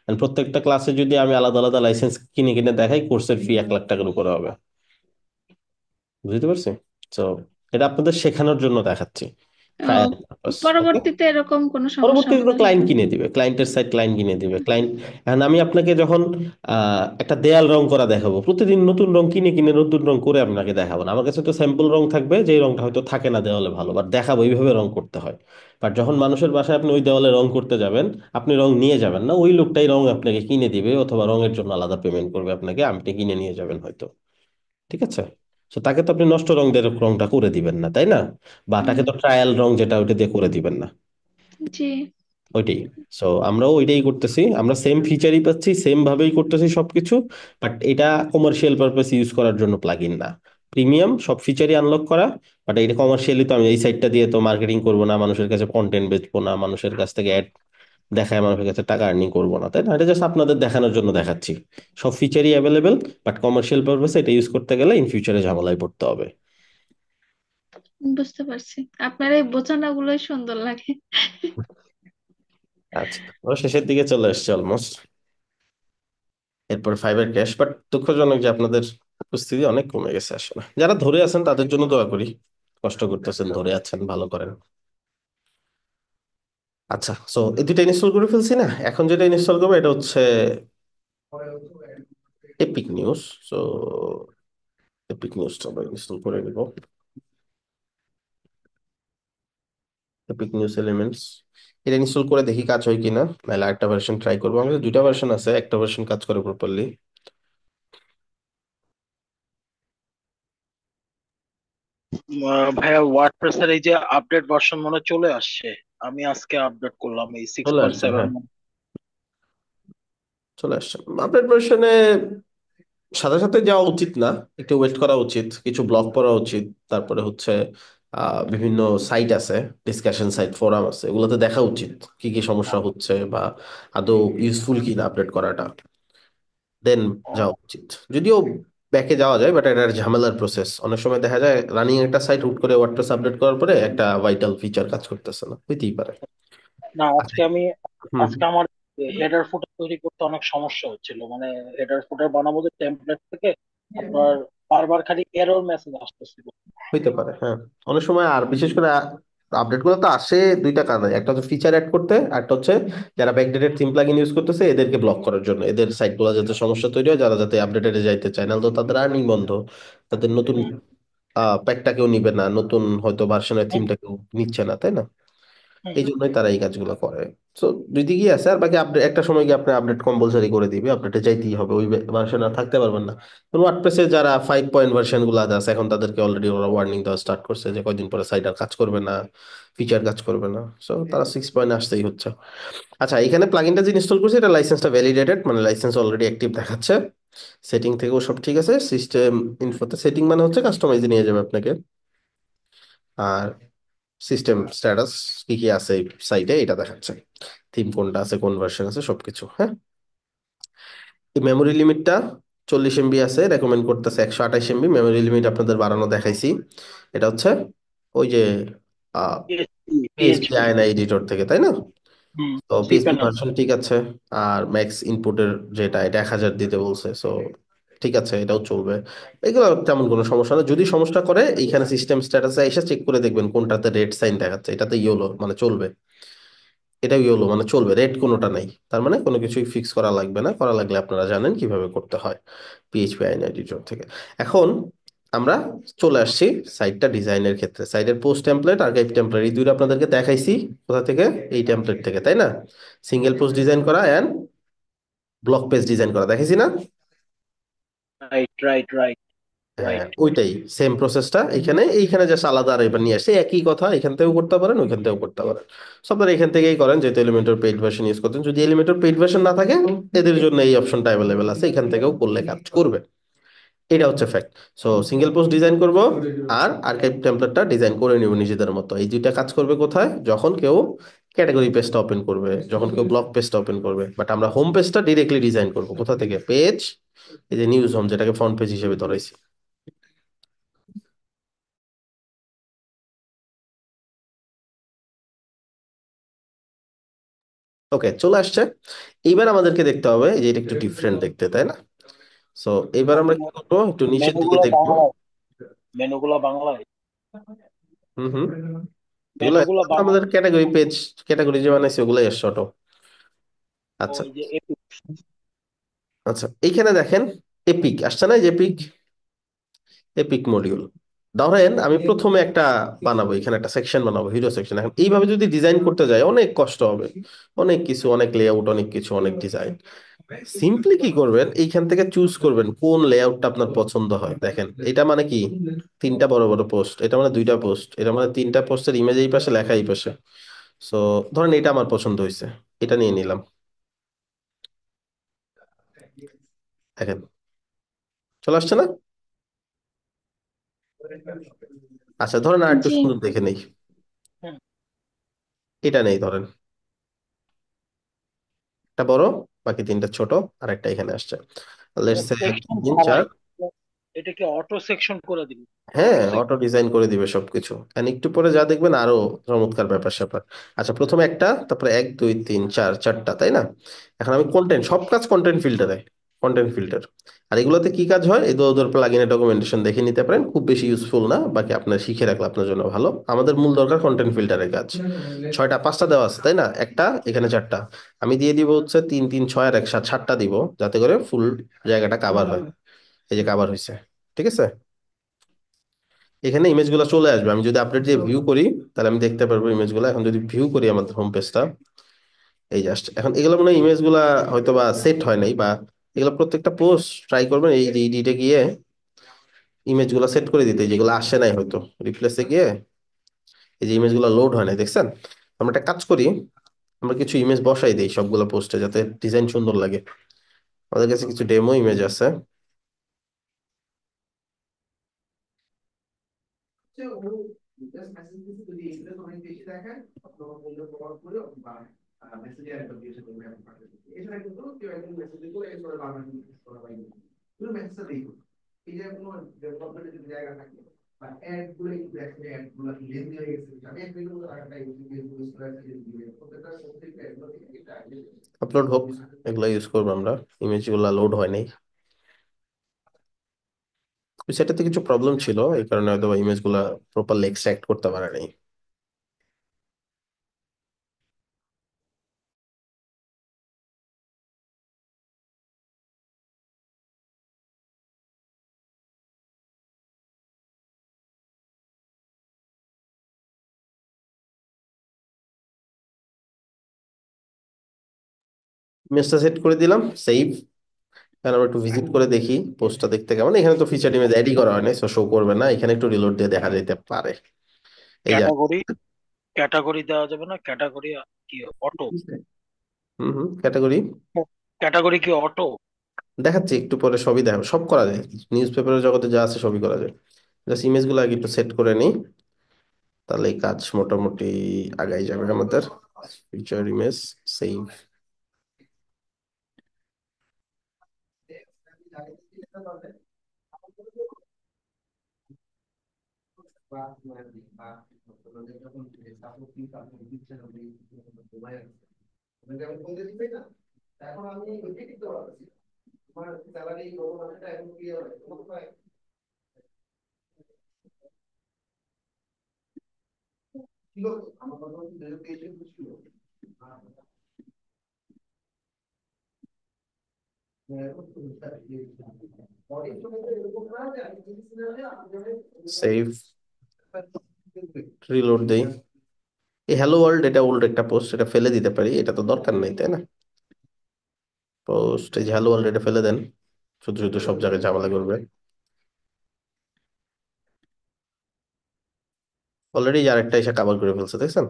And প্রত্যেকটা ক্লাসে যদি আমি আলাদা আলাদা লাইসেন্স কিনে কিনে দেখাই, কোর্সের ফি 1 লাখ টাকার উপরে হবে। বুঝতে পারছি। তো এটা আপনাদের শেখানোর জন্য দেখাচ্ছি, আহ, ট্রায়াল পারপাস। ওকে। পরবর্তীতে এরকম কোনো সমস্যা পরবর্তীতে তো হবে না ক্লায়েন্ট তো? কিনে দিবে, ক্লায়েন্টের সাইড ক্লায়েন্ট কিনে দিবে ক্লায়েন্ট। এখন আমি আপনাকে যখন একটা দেয়াল রং করা দেখাবো, প্রতিদিন নতুন রং কিনে কিনে নতুন রং করে আপনাকে দেখাবো না। আমার কাছে তো স্যাম্পল রং থাকবে, যে রংটা হয়তো থাকে না দেওয়ালে ভালো, বাট দেখাবো এইভাবে রং করতে হয়। বাট যখন মানুষের বাসায় আপনি ওই দেওয়ালে রং করতে যাবেন, আপনি রং নিয়ে যাবেন না, ওই লোকটাই রং আপনাকে কিনে দিবে, অথবা রঙের জন্য আলাদা পেমেন্ট করবে আপনাকে, আপনি কিনে নিয়ে যাবেন হয়তো। ঠিক আছে। তো তাকে তো আপনি নষ্ট রং দিয়ে রংটা করে দিবেন না, তাই না? বা তাকে হুম, তো ট্রায়াল রং যেটা ওইটা দিয়ে করে দিবেন না। জি। ওইটাই। সো আমরাও ওইটাই করতেছি, আমরা সেম ফিচারই পাচ্ছি, সেম ভাবেই করতেছি সবকিছু। বাট এটা কমার্শিয়াল পারপাস ইউজ করার জন্য প্লাগইন না, প্রিমিয়াম সব ফিচারই আনলক করা। বাট এটা কমার্শিয়ালি তো আমি এই সাইটটা দিয়ে তো মার্কেটিং করবো না, মানুষের কাছে কন্টেন্ট বেচবো না, মানুষের কাছ থেকে অ্যাড দেখায় মানুষের কাছে টাকা আর্নিং করবো না, তাই না? এটা জাস্ট আপনাদের দেখানোর জন্য দেখাচ্ছি। সব ফিচারই অ্যাভেলেবেল, বাট কমার্শিয়াল পারপাসে এটা ইউজ করতে গেলে ইন ফিউচারে ঝামেলায় পড়তে হবে। বুঝতে পারছি, আপনার এই বোঝানোগুলোই সুন্দর লাগে। আচ্ছা, আমরা শেষের দিকে চলে এসেছি অলমোস্ট। এরপর ফাইবার ক্যাশ, বাট দুঃখজনক যে আপনাদের উপস্থিতি অনেক কমে গেছে আসলে। যারা ধরে আছেন তাদের জন্য দোয়া করি, কষ্ট করতেছেন, ধরে আছেন, ভালো করেন। আচ্ছা, সো এই দুইটা ইনস্টল করে ফেলছি না, এখন যেটা ইনস্টল করবো এটা হচ্ছে এপিক নিউজ। সো এপিক নিউজটা আমরা ইনস্টল করে নিব। এপিক নিউজ এলিমেন্টস, এটা ইনস্টল করে দেখি কাজ হয় কিনা, নাহলে একটা ভার্সন ট্রাই করবো। আমাদের দুইটা ভার্সন আছে, একটা ভার্সন কাজ করে প্রপারলি। ভাইয়া ওয়ার্ডপ্রেসের এই যে আপডেট ভার্সন মনে হয় চলে আসছে। আমি আজকে আপডেট করলাম এই সিক্স চলে পয়েন্ট আসছে, সেভেন হ্যাঁ, চলে আসছে। আপডেট ভার্সনে সাথে সাথে যাওয়া উচিত না, একটু ওয়েট করা উচিত, কিছু ব্লগ পড়া উচিত। তারপরে হচ্ছে বিভিন্ন সাইট আছে, ডিসকাশন সাইট, ফোরাম আছে, এগুলোতে দেখা উচিত কি কি সমস্যা হচ্ছে, বা আদৌ ইউজফুল কিনা আপডেট করাটা। দেন যাওয়া উচিত। যদিও ব্যাকে যাওয়া যায়, বাট এটা ঝামেলার প্রসেস। অনেক সময় দেখা যায় রানিং একটা সাইট হুট করে ওয়ার্ডপ্রেস আপডেট করার পরে একটা ভাইটাল ফিচার কাজ করতেছে না, হইতেই পারে। না। আচ্ছা। হুম। আজকে আমার হেডার ফুটার তৈরি করতে অনেক সমস্যা হচ্ছিল, মানে হেডার ফুটার বানাবো যে টেমপ্লেট থেকে আপনার বারবার খালি এরর মেসেজ আসতেছিল। হইতে পারে, হ্যাঁ। অনেক সময়, আর বিশেষ করে আপডেট গুলো তো আসে দুইটা কারণে, একটা হচ্ছে ফিচার অ্যাড করতে, আর একটা হচ্ছে যারা ব্যাকডেটেড থিম প্লাগইন ইউজ করতেছে এদেরকে ব্লক করার জন্য, এদের সাইট গুলো যাতে সমস্যা তৈরি হয়, যারা যাতে আপডেটেড যাইতে চায় না, তো তাদের আর্নিং বন্ধ, তাদের নতুন হুম, প্যাকটা কেউ নিবে না, নতুন হয়তো ভার্সনের হুম, থিমটা কেউ নিচ্ছে না, তাই না? হুম। এই জন্যই তারা এই কাজগুলো করে। তো দুই দিকেই আছে। আর বাকি আপডেট একটা সময় গিয়ে আপনি আপডেট কম্পালসারি করে দিবে, আপডেটে যাইতেই হবে, ওই ভার্সন আর থাকতে পারবেন না। ওয়ার্ডপ্রেসে যারা 5 পয়েন্ট ভার্সন গুলো আছে এখন, তাদেরকে অলরেডি ওরা ওয়ার্নিং দেওয়া স্টার্ট করছে যে কয়দিন পরে সাইট আর কাজ করবে না, ফিচার কাজ করবে না। সো তারা 6 পয়েন্ট আসতেই হচ্ছে। আচ্ছা, এখানে প্লাগইনটা যে ইনস্টল করছি এটা লাইসেন্সটা ভ্যালিডেটেড, মানে লাইসেন্স অলরেডি অ্যাক্টিভ দেখাচ্ছে। সেটিং থেকেও সব ঠিক আছে। সিস্টেম ইনফোতে সেটিং মানে হচ্ছে কাস্টমাইজে নিয়ে যাবে আপনাকে। আর সিস্টেম স্ট্যাটাস কি কি আছে সাইটে এটা দেখাচ্ছে, থিম কোনটা আছে, কোন ভার্সন আছে, সবকিছু, হ্যাঁ। এই মেমোরি লিমিটটা 40 MB আছে, রেকমেন্ড করতেছে 128 MB মেমোরি লিমিট, আপনাদের বাড়ানো দেখাইছি। এটা হচ্ছে ওই যে পিএইচপি পিএইচপি। আয়না এডিটর থেকে, তাই না? হুম। তো পিএইচপি সিপ্যানেল। ভার্সন ঠিক আছে। আর ম্যাক্স ইনপুটের যেটা, এটা 1000 দিতে বলছে। সো ঠিক আছে, এটাও চলবে। এগুলো তেমন কোনো সমস্যা না। যদি সমস্যা করে এইখানে সিস্টেম স্ট্যাটাসে এসে চেক করে দেখবেন কোনটাতে রেড সাইন দেখাচ্ছে, এটাতে ইয়েলো মানে চলবে, এটা ইয়েলো মানে চলবে, রেড কোনোটা নাই, তার মানে কোনো কিছুই ফিক্স করা লাগবে না। করা লাগলে আপনারা জানেন কিভাবে করতে হয় পিএইচপি আইন এডিটর থেকে। এখন আমরা চলে আসছি সাইটটা ডিজাইনের ক্ষেত্রে। সাইটের পোস্ট টেমপ্লেট, আর্কাইভ টেমপ্লেট, এই দুইটা আপনাদেরকে দেখাইছি কোথা থেকে, এই টেমপ্লেট থেকে, তাই না? সিঙ্গেল পোস্ট ডিজাইন করা এন্ড ব্লক পেজ ডিজাইন করা দেখাইছি না? রাইট, রাইট, রাইট, হ্যাঁ, রাইট। ওইটাই সেম প্রসেসটা এখানে, এইখানে জাস্ট আলাদা আর এবার নিয়ে আসছে একই কথা, এখান থেকেও করতে পারেন ওইখান থেকেও করতে পারেন। সব আপনারা এখান থেকেই করেন, যেহেতু এলিমেন্টর পেইড ভার্সন ইউজ করতেন। যদি এলিমেন্টর পেইড ভার্সন না থাকে, এদের জন্য এই অপশনটা অ্যাভেলেবেল আছে, এখান থেকেও করলে কাজ করবে। এটা হচ্ছে fact. So single post design করব আর আর্কাইভ টেমপ্লেটটা ডিজাইন করে নিব নিজেদের মতো। এই দুইটা কাজ করবে কোথায়? যখন কেউ ক্যাটাগরি পেজটা ওপেন করবে, যখন কেউ ব্লগ পেজটা ওপেন করবে। বাট আমরা হোম পেজটা ডিরেক্টলি ডিজাইন করব কোথা থেকে? পেজ, এই যে নিউজ হোম, যেটাকে ফ্রন্ট পেজ হিসেবে ধরাইছি। ওকে, চলে আসছে। এইবার আমাদেরকে দেখতে হবে যে এটা একটু ডিফারেন্ট দেখতে, তাই না? সো এবার আমরা কি করবো, একটু নিচের দিকে মেনুগুলো দেখবো। বাংলায়, মেনুগুলো বাংলায়, হুম হুম, এগুলো মেনুগুলো আমাদের বাংলায়। ক্যাটাগরি পেজ, ক্যাটাগরি যে বানাইছি ওগুলাই আসছে অটো। আচ্ছা, ওই যে এপিক। আচ্ছা, এইখানে দেখেন এপিক আসছে না, এই যে এপিক, এপিক মডিউল। ধরেন আমি প্রথমে একটা বানাবো, এখানে একটা সেকশন বানাবো, হিরো সেকশন। এখন এইভাবে যদি ডিজাইন করতে যাই অনেক কষ্ট হবে, অনেক কিছু, অনেক লেআউট, অনেক কিছু, অনেক ডিজাইন। সিম্পলি কি করবেন, এইখান থেকে চুজ করবেন কোন লেআউটটা আপনার পছন্দ হয়। দেখেন এটা মানে কি, তিনটা বড় বড় পোস্ট, এটা মানে দুইটা পোস্ট, এটা মানে তিনটা পোস্টের ইমেজ এই পাশে, লেখা এই পাশে। সো ধরেন এটা আমার পছন্দ হয়েছে, এটা নিয়ে নিলাম। দেখেন চলে আসছে না? আচ্ছা, ধরেন আর একটু জি। সুন্দর দেখে নেই, হুম। এটা নেই ধরেন, একটা বড়, বাকি তিনটা ছোট, আর একটা এখানে আসছে। লেটস সে সেকশন তিন চার। ছাড়াই এটাকে অটো সেকশন করে দিবি। হ্যাঁ, অটো অটো সেকশন। ডিজাইন করে দিবে সবকিছু, এন্ড একটু পরে যা দেখবেন আরো চমৎকার ব্যাপার স্যাপার। আচ্ছা, প্রথমে একটা, তারপরে এক দুই তিন চার, চারটা, তাই না? এখন আমি কন্টেন্ট, সব কাজ কন্টেন্ট ফিল্টারে, কন্টেন্ট ফিল্টার। আর এগুলোতে কি কাজ হয়, এই ওদের প্লাগইনের ডকুমেন্টেশন দেখে নিতে পারেন, খুব বেশি ইউজফুল না, বাকি আপনার শিখে রাখলে আপনার জন্য ভালো। আমাদের মূল দরকার কন্টেন্ট ফিল্টারের কাজ। ছয়টা, পাঁচটা দেওয়া আছে তাই না, একটা এখানে চারটা, আমি দিয়ে দিব হচ্ছে তিন তিন ছয় আর এক সাত, সাতটা দিব, যাতে করে ফুল জায়গাটা কাভার হয়। এই যে কাভার হয়েছে, ঠিক আছে। এখানে ইমেজগুলো চলে আসবে, আমি যদি আপডেট দিয়ে ভিউ করি তাহলে আমি দেখতে পারবো ইমেজগুলো। এখন যদি ভিউ করি আমাদের হোম পেজটা, এই জাস্ট এখন এগুলো মনে হয় ইমেজগুলা হয়তো বা সেট হয় নাই, বা এগুলো প্রত্যেকটা পোস্ট ট্রাই করবেন এই যে এডিটে গিয়ে ইমেজগুলো সেট করে দিতে, যেগুলো আসে নাই হয়তো রিপ্লেসে গিয়ে, এই যে ইমেজগুলো লোড হয় নাই, দেখছেন? আমরা একটা কাজ করি, আমরা কিছু ইমেজ বসাই দিই সবগুলো পোস্টে, যাতে ডিজাইন সুন্দর লাগে। আমাদের কাছে কিছু ডেমো ইমেজ আছে। আপলোড হোক, এগুলো ইউজ করবো আমরা। ইমেজগুলো লোড হয় নাই, ওই সেটাতে কিছু প্রবলেম ছিল, এই কারণে হয়তো ইমেজগুলো প্রপারলি এক্সট্রাক্ট করতে পারে নাই। ইমেজটা সেট করে দিলাম, সেভ। কারণ আমরা একটু ভিজিট করে দেখি পোস্টটা দেখতে কেমন। এখানে তো ফিচার ইমেজ অ্যাডই করা হয় নাই, সো শো করবে না। এখানে একটু রিলোড দিয়ে দেখা যেতে পারে, এই যা। ক্যাটাগরি, ক্যাটাগরি দেওয়া যাবে না? ক্যাটাগরি কি অটো? হুম হুম, ক্যাটাগরি ক্যাটাগরি কি অটো? দেখাচ্ছি একটু পরে, সবই দেখা, সব করা যায়। নিউজ পেপারের জগতে যা আছে সবই করা যায়। জাস্ট ইমেজগুলো আগে একটু সেট করে নিই, তাহলে এই কাজ মোটামুটি আগাই যাবে আমাদের। Feature image, save. Save, reload দেই। এই হ্যালো ওয়ার্ল্ড এটা ওল্ড একটা পোস্ট, এটা ফেলে দিতে পারি, এটা তো দরকার নেই তাই না? পোস্ট এই যে হ্যালো ওয়ার্ল্ড এটা ফেলে দেন, শুধু শুধু সব জায়গায় ঝামেলা করবে। অলরেডি আরেকটা এসে কভার করে ফেলছে দেখছেন।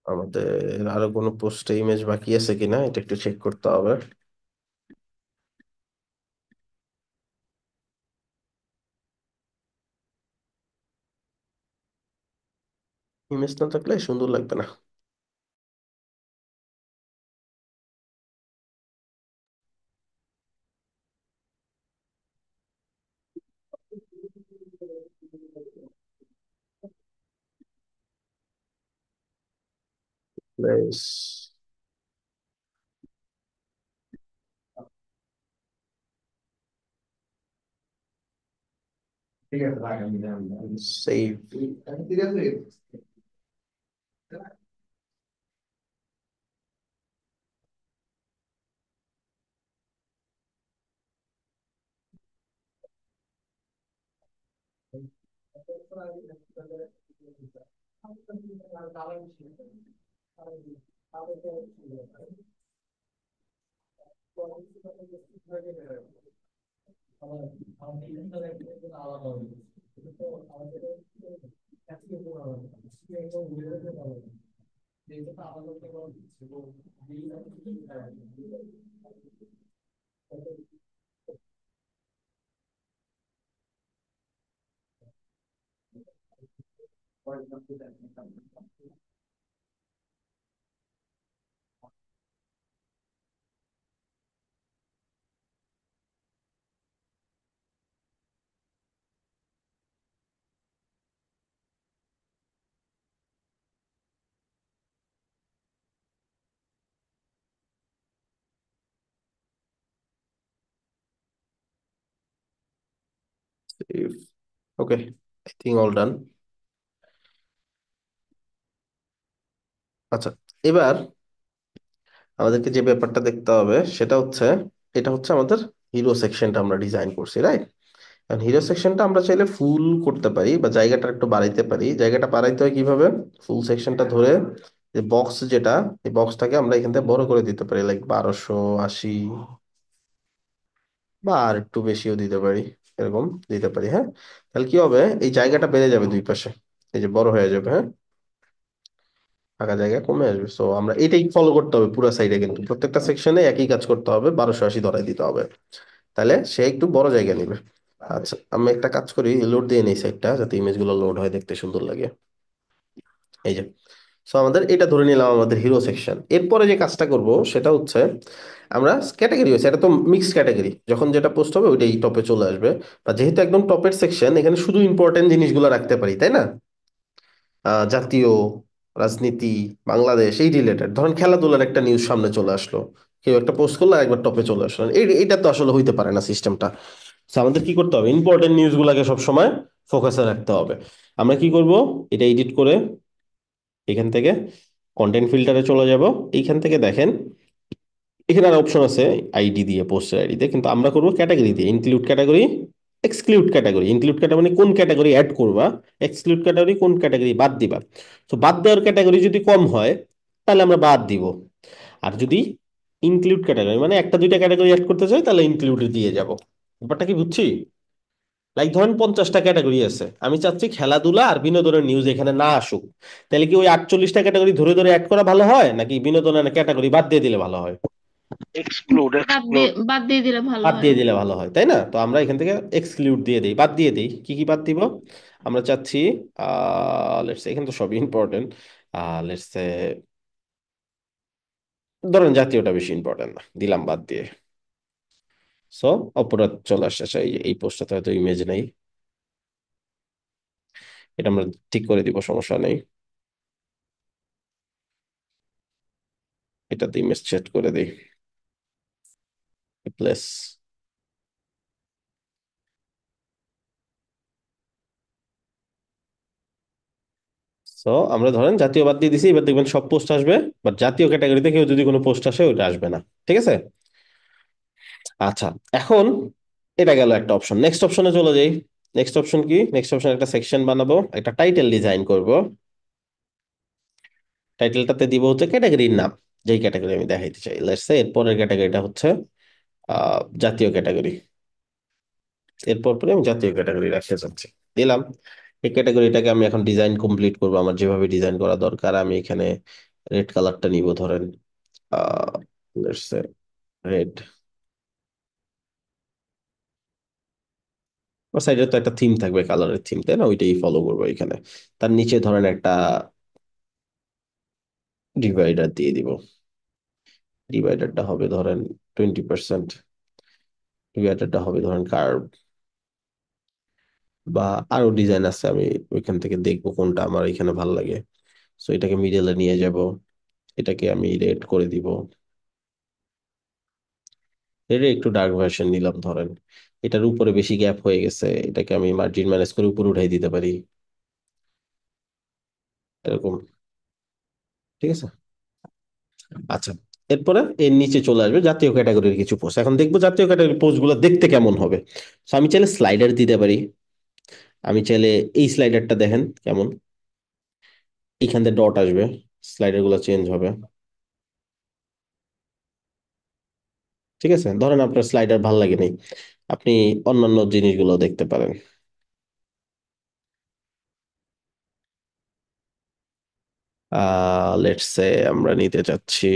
আমাদের আরো কোনো পোস্টে ইমেজ বাকি আছে কিনা এটা একটু চেক করতে হবে। ইমেজ না থাকলে সুন্দর লাগবে না। Place, save. Okay, I think all done. আচ্ছা, এবার আমাদেরকে যে ব্যাপারটা দেখতে হবে সেটা হচ্ছে, এটা হচ্ছে আমাদের হিরো সেকশনটা আমরা ডিজাইন করছি, রাইট? কারণ হিরো সেকশনটা আমরা চাইলে ফুল করতে পারি বা জায়গাটা একটু বাড়াইতে পারি। জায়গাটা বাড়াইতে হয় কিভাবে? ফুল সেকশনটা ধরে যে বক্স যেটা, এই বক্সটাকে আমরা এখান থেকে বড় করে দিতে পারি, লাইক 1280 বা আর একটু বেশিও দিতে পারি, এরকম দিতে পারি। হ্যাঁ, তাহলে কি হবে, এই জায়গাটা বেড়ে যাবে দুই পাশে, এই যে বড় হয়ে যাবে। হ্যাঁ, ফাঁকা জায়গা কমে আসবে। সো আমরা এটাই ফলো করতে হবে পুরো সাইডে, কিন্তু প্রত্যেকটা সেকশনে একই কাজ করতে হবে, 1280 ধরাই দিতে হবে, তাহলে সে একটু বড় জায়গা নিবে। আচ্ছা, আমি একটা কাজ করি, লোড দিয়ে নেই সাইডটা, যাতে ইমেজ গুলো লোড হয়, দেখতে সুন্দর লাগে। এই যে, সো আমাদের এটা ধরে নিলাম আমাদের হিরো সেকশন। এরপরে যে কাজটা করব সেটা হচ্ছে, আমরা ক্যাটাগরি হয়েছে, এটা তো মিক্সড ক্যাটাগরি, যখন যেটা পোস্ট হবে ওইটাই টপে চলে আসবে। বা যেহেতু একদম টপের সেকশন, এখানে শুধু ইম্পর্টেন্ট জিনিসগুলো রাখতে পারি তাই না? জাতীয়, রাজনীতি, বাংলাদেশ এই রিলেটেড, ধরেন খেলাধুলার একটা নিউজ সামনে চলে আসলো, কেউ একটা পোস্ট করলো আর একবার টপে চলে আসলো, এইটা তো আসলে হইতে পারে না সিস্টেমটা। আমাদের কি করতে হবে, ইম্পর্টেন্ট নিউজ গুলাকে সবসময় ফোকাসে রাখতে হবে। আমরা কি করব, এটা এডিট করে এখান থেকে কন্টেন্ট ফিল্টারে চলে যাব। এইখান থেকে দেখেন, এখানে আর অপশন আছে আইডি দিয়ে, পোস্টের আইডি দিয়ে, কিন্তু আমরা করব ক্যাটাগরি দিয়ে, include category, exclude category. Include category মানে কোন ক্যাটাগরি অ্যাড করবা, এক্সক্লুড ক্যাটাগরি কোন ক্যাটাগরি বাদ দিবা। তো বাদ দেওয়ার ক্যাটাগরি যদি কম হয় তাহলে আমরা বাদ দিব, আর যদি ইনক্লুড ক্যাটাগরি মানে একটা দুইটা ক্যাটাগরি অ্যাড করতে চাই তাহলে ইনক্লুড দিয়ে যাব। ব্যাপারটা কি বুঝছি? লাইক ধরেন 50টা ক্যাটাগরি আছে, আমি চাচ্ছি খেলাধুলা আর বিনোদনের নিউজ এখানে না আসুক, তাহলে কি ওই 48টা ক্যাটাগরি ধরে ধরে অ্যাড করা ভালো হয়, নাকি বিনোদনের ক্যাটাগরি বাদ দিয়ে দিলে ভালো হয়? এক্সক্লুড এক্সক্লুড বাদ দিয়ে দিলে ভালো বাদ হয়। দিয়ে দিলে ভালো হয় তাই না? তো আমরা এখান থেকে এক্সক্লুড দিয়ে দিই, বাদ দিয়ে দিই। কি কি বাদ দিব? আমরা চাচ্ছি, লেটস এখানে তো সবই ইম্পর্টেন্ট, লেটস ধরেন জাতীয়টা বেশি ইম্পর্টেন্ট না, দিলাম বাদ দিয়ে। সো অপরাধ চলে আসছে, এই পোস্টটাতে হয়তো ইমেজ নেই। এটা আমরা ঠিক করে দিব, সমস্যা নেই। এটাতে ইমেজ সেট করে দিই, প্লেস। সো আমরা ধরেন জাতীয় বাদ দিয়ে দিছি, এবার দেখবেন সব পোস্ট আসবে, বাট জাতীয় ক্যাটাগরিতে কেউ যদি কোনো পোস্ট আসে ওটা আসবে না। ঠিক আছে। আচ্ছা, এখন এটা গেল একটা অপশন। নেক্সট অপশনে চলে যাই। নেক্সট অপশন কি? নেক্সট অপশন একটা সেকশন বানাবো, একটা টাইটেল ডিজাইন করব। টাইটেলটাতে দিব হচ্ছে ক্যাটাগরির নাম, যেই ক্যাটাগরি আমি দেখাইতে চাই। লেটস সে এরপরের ক্যাটাগরিটা হচ্ছে জাতীয় ক্যাটাগরি। এরপর পরে আমি জাতীয় ক্যাটাগরি রাখতে চাচ্ছি, দিলাম। এই ক্যাটাগরিটাকে আমি এখন ডিজাইন কমপ্লিট করবো আমার যেভাবে ডিজাইন করা দরকার। আমি এখানে রেড কালারটা নিব ধরেন, আহ লেটস সে রেড। সাইডে তো একটা থিম থাকবে, কালারের থিম, তাই না? ওইটাই ফলো করবো এখানে। তার নিচে ধরেন একটা ডিভাইডার দিয়ে দিব। ডিভাইডারটা হবে ধরেন 20%। ডিভাইডারটা হবে ধরেন কার্ভ, বা আরো ডিজাইন আছে, আমি ওইখান থেকে দেখবো কোনটা আমার এখানে ভালো লাগে। সো এটাকে মিডলে নিয়ে যাব, এটাকে আমি রেড করে দিব। এর একটু ডার্ক ভার্সন নিলাম ধরেন। এটার উপরে বেশি গ্যাপ হয়ে গেছে, এটাকে আমি মার্জিন ম্যানেজ করে উপরে উঠাই দিতে পারি, এরকম। ঠিক আছে। আচ্ছা, এরপরে এর নিচে চলে আসবে জাতীয় ক্যাটাগরির কিছু পোস্ট। এখন দেখবো জাতীয় ক্যাটাগরির পোস্ট গুলো দেখতে কেমন হবে। তো আমি চাইলে স্লাইডার দিতে পারি। আমি চাইলে এই স্লাইডারটা দেখেন কেমন, এখান থেকে ডট আসবে, স্লাইডার গুলো চেঞ্জ হবে। ঠিক আছে, ধরেন আপনার স্লাইডার ভাল লাগে নাই, আপনি অন্যান্য জিনিসগুলো দেখতে পারেন। লেটস সে আমরা নিতে চাচ্ছি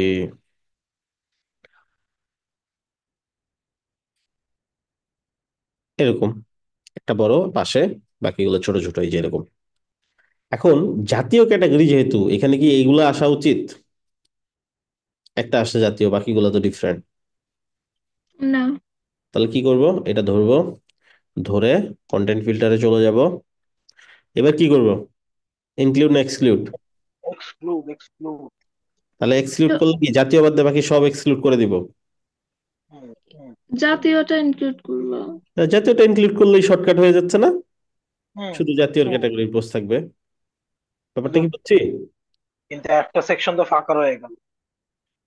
এরকম একটা বড় পাশে, বাকিগুলো ছোট ছোট, এই যে এরকম। এখন জাতীয় ক্যাটাগরি যেহেতু, এখানে কি এইগুলো আসা উচিত? একটা আসছে জাতীয়, বাকিগুলো তো ডিফারেন্ট। না। তাহলে কি করব? এটা ধরবো, ধরে কন্টেন্ট ফিল্টারে চলে যাব। এবার কি করব? ইনক্লুড না এক্সক্লুড? Exclude, exclude. তাহলে এক্সক্লুড তো করলে কি জাতীয় বাদ দিয়ে বাকি সব এক্সক্লুড করে দিব? হুম, হুম, জাতীয়টা ইনক্লুড করলো। জাতীয়টা ইনক্লুড করলেই শর্টকাট হয়ে যাচ্ছে না? হুম, শুধু জাতীয় হুম। ক্যাটাগরির পোস্ট থাকবে। ব্যাপারটা কিন্তু কি বুঝছি? কিন্তু একটা সেকশন তো ফাঁকা রয়ে গেল।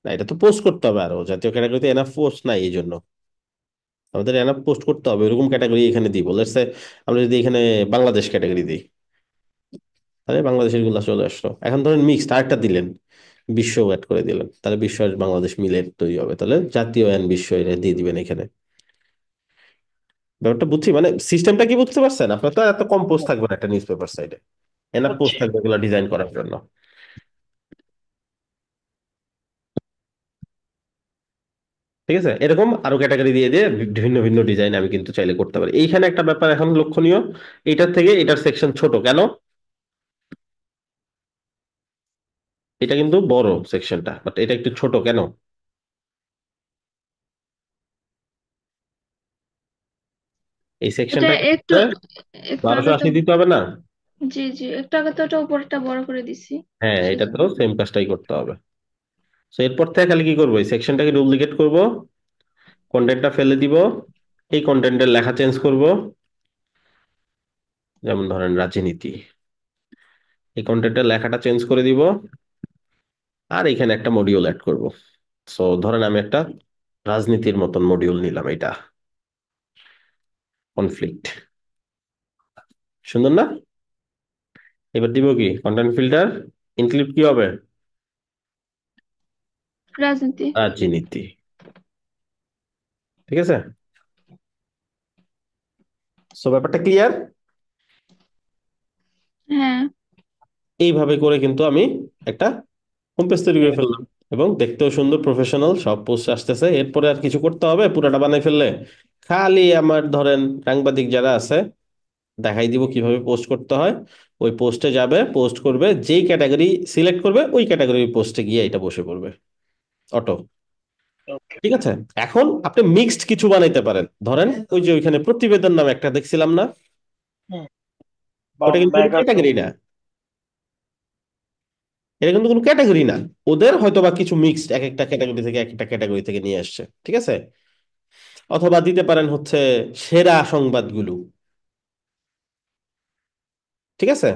না, এটা তো পোস্ট করতে হবে আরো, জাতীয় ক্যাটাগরিতে এনাফ পোস্ট নাই এই জন্য। আমাদের এনাফ পোস্ট করতে হবে, এরকম ক্যাটাগরি এখানে দিব। লেটস সে আমরা যদি এখানে বাংলাদেশ ক্যাটাগরি দিই, তাহলে বাংলাদেশের গুলা চলে আসলো। এখন ধরেন মিক্সড আরেকটা দিলেন, বিশ্ব অ্যাড করে দিলেন, তাহলে বিশ্ব আর বাংলাদেশ মিলে তৈরি হবে। তাহলে জাতীয় অ্যান্ড বিশ্ব এটা দিয়ে দিবেন এখানে। ব্যাপারটা বুঝছি, মানে সিস্টেমটা কি বুঝতে পারছেন? আপনার তো এত কম পোস্ট হুম, থাকবে না একটা নিউজ পেপার সাইডে, এনাফ পোস্ট বুঝছি। থাকবে এগুলো ডিজাইন করার জন্য। ঠিক আছে, এরকম আরো ক্যাটাগরি দিয়ে দিয়ে ভিন্ন ভিন্ন ডিজাইন আমি কিন্তু চাইলে করতে পারি। এইখানে একটা ব্যাপার এখন লক্ষণীয়, এটার থেকে এটার সেকশন ছোট কেন? এটা কিন্তু বড় সেকশনটা, বাট এটা একটু ছোট কেন? এই এটা সেকশনটা একটু একটু আগে 1280 তো, দিতে হবে না? জি জি, একটু আগে তো ওটা উপরটা বড় করে দিছি হ্যাঁ, এটা তো সেজন্য। সেম কাজটাই করতে হবে। তো এরপর থেকে খালি কি করবো, এই সেকশনটাকে ডুপ্লিকেট করব, কন্টেন্টটা ফেলে দিব, এই কন্টেন্টের লেখা চেঞ্জ করব। যেমন ধরেন রাজনীতি, এই কন্টেন্টের লেখাটা চেঞ্জ করে দিব, আর এখানে একটা মডিউল অ্যাড করব। সো ধরেন আমি একটা রাজনীতির মতন মডিউল নিলাম, এটা কনফ্লিক্ট। সুন্দর না? এবার দিব কি কন্টেন্ট ফিল্টার, ইনক্লুড কি হবে? রাজনীতি। রাজনীতি। ঠিক আছে। সো ব্যাপারটা ক্লিয়ার। হ্যাঁ। এইভাবে করে কিন্তু আমি একটা হোম পেজ তৈরি করে ফেললাম, এবং দেখতেও সুন্দর, প্রফেশনাল সব পোস্ট আসতেছে। এরপরে আর কিছু করতে হবে? পুরোটা বানাই ফেললে খালি আমার ধরেন সাংবাদিক যারা আছে দেখাই দিব কিভাবে পোস্ট করতে হয়। ওই পোস্টে যাবে, পোস্ট করবে, যেই ক্যাটাগরি সিলেক্ট করবে ওই ক্যাটাগরি পোস্টে গিয়ে এটা বসে পড়বে অটো। ওকে। ঠিক আছে। এখন আপনি মিক্সড কিছু বানাইতে পারেন, ধরেন ওই যে ওইখানে প্রতিবেদন নামে একটা দেখছিলাম না, বা ওটা কিন্তু কোনো মেগা ক্যাটাগরি জব। না, এটা কিন্তু কোনো ক্যাটাগরি না। ওদের হয়তো বা কিছু মিক্সড, এক একটা ক্যাটাগরি থেকে এক একটা ক্যাটাগরি থেকে নিয়ে আসছে, ঠিক আছে। অথবা দিতে পারেন হচ্ছে সেরা সংবাদগুলো, ঠিক আছে।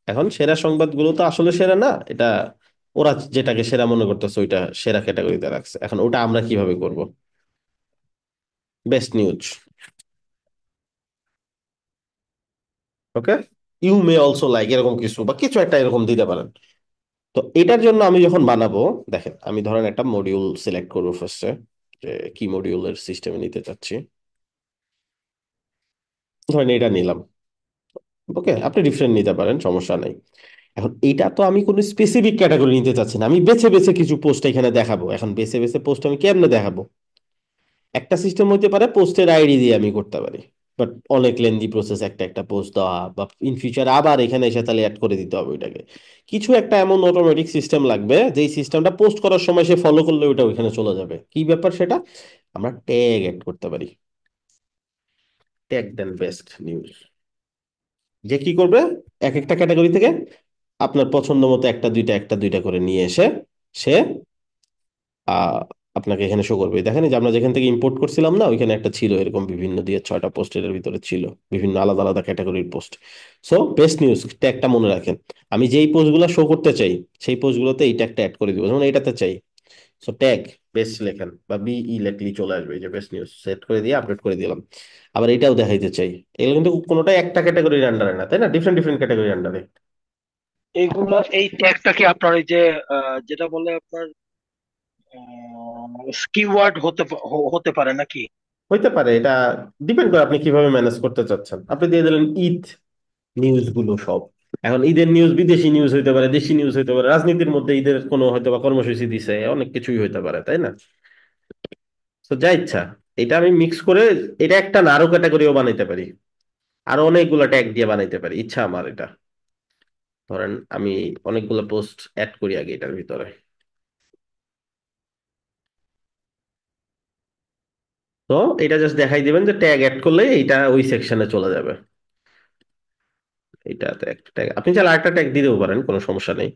এখন সেরা সংবাদগুলো তো আসলে সেরা না, এটা ওরা যেটাকে সেরা মনে করতেছে ওইটা সেরা ক্যাটাগরিতে রাখছে। এখন ওটা আমরা কিভাবে করব? Best news, okay, you may also like, এরকম কিছু বা কিছু একটা এরকম দিতে পারেন। তো এটার জন্য আমি যখন বানাবো, দেখেন আমি ধরেন একটা মডিউল সিলেক্ট করবো ফার্স্টে, যে কি মডিউলের সিস্টেমে নিতে চাচ্ছি। ধরেন এটা নিলাম, ওকে, আপনি ডিফারেন্ট নিতে পারেন, সমস্যা নাই। এখন এটা তো আমি কোনো স্পেসিফিক ক্যাটাগরি নিতে চাচ্ছি না, আমি বেছে বেছে কিছু পোস্ট এখানে দেখাবো। এখন বেছে বেছে পোস্ট আমি কেমনে দেখাবো? একটা সিস্টেম হইতে পারে পোস্টের আইডি দিয়ে আমি করতে পারি, বাট অনেক লেন্দি প্রসেস একটা একটা পোস্ট দেওয়া, বা ইন ফিউচার আবার এখানে এসে তাহলে অ্যাড করে দিতে হবে ওইটাকে। কিছু একটা এমন অটোমেটিক সিস্টেম লাগবে যেই সিস্টেমটা পোস্ট করার সময় সে ফলো করলে ওইটা ওইখানে চলে যাবে। কি ব্যাপার সেটা? আমরা ট্যাগ অ্যাড করতে পারি, ট্যাগ দেন বেস্ট নিউজ। যে কি করবে, এক একটা ক্যাটাগরি থেকে আপনার পছন্দ মতো একটা দুইটা করে নিয়ে এসে সে আহ আপনাকে এখানে শো করবে। দেখেন এই যে আমরা যেখান থেকে ইম্পোর্ট করছিলাম না, ওইখানে একটা ছিল এরকম বিভিন্ন দিয়ে 6টা পোস্টের ভিতরে ছিল বিভিন্ন আলাদা আলাদা ক্যাটাগরির পোস্ট। সো বেস্ট নিউজ ট্যাগটা মনে রাখেন। আমি যেই পোস্টগুলো শো করতে চাই সেই পোস্টগুলোতে এই ট্যাগটা অ্যাড করে দিব, যেমন এটাতে চাই। সো ট্যাগ বেস্ট লেখেন বা বিই লেখলি চলে আসবে, এই যে বেস্ট নিউজ সেট করে দিয়ে আপলোড করে দিলাম। আবার এটাও দেখাইতে চাই, এগুলো কিন্তু কোনোটাই একটা ক্যাটাগরির আন্ডারে না, তাই না? ডিফারেন্ট ডিফারেন্ট ক্যাটাগরির আন্ডারে। এইগুলা এই ট্যাগটা কি আপনার এই যে যেটা বলে আপনার কিওয়ার্ড হতে পারে নাকি? হইতে পারে, এটা ডিপেন্ড করে আপনি কিভাবে ম্যানেজ করতে চাচ্ছেন। আপনি দিয়ে দিলেন ঈদ নিউজ গুলো সব। এখন ঈদের নিউজ বিদেশি নিউজ হইতে পারে, দেশি নিউজ হইতে পারে, রাজনীতির মধ্যে ঈদের কোনো হয়তো বা কর্মসূচি দিছে, অনেক কিছুই হইতে পারে, তাই না? তো যা ইচ্ছা, এটা আমি মিক্স করে এটা একটা না আরো ক্যাটাগরিও বানাইতে পারি, আরো অনেকগুলো ট্যাগ দিয়ে বানাইতে পারি, ইচ্ছা আমার এটা। ধরেন আমি অনেকগুলো পোস্ট অ্যাড করি আগে এটার ভিতরে। তো এটা জাস্ট দেখাই দিবেন যে ট্যাগ অ্যাড করলে এইটা ওই সেকশনে চলে যাবে। এটাতে একটা ট্যাগ আপনি চাইলে আরেকটা ট্যাগ দিতেও পারেন, কোনো সমস্যা নেই।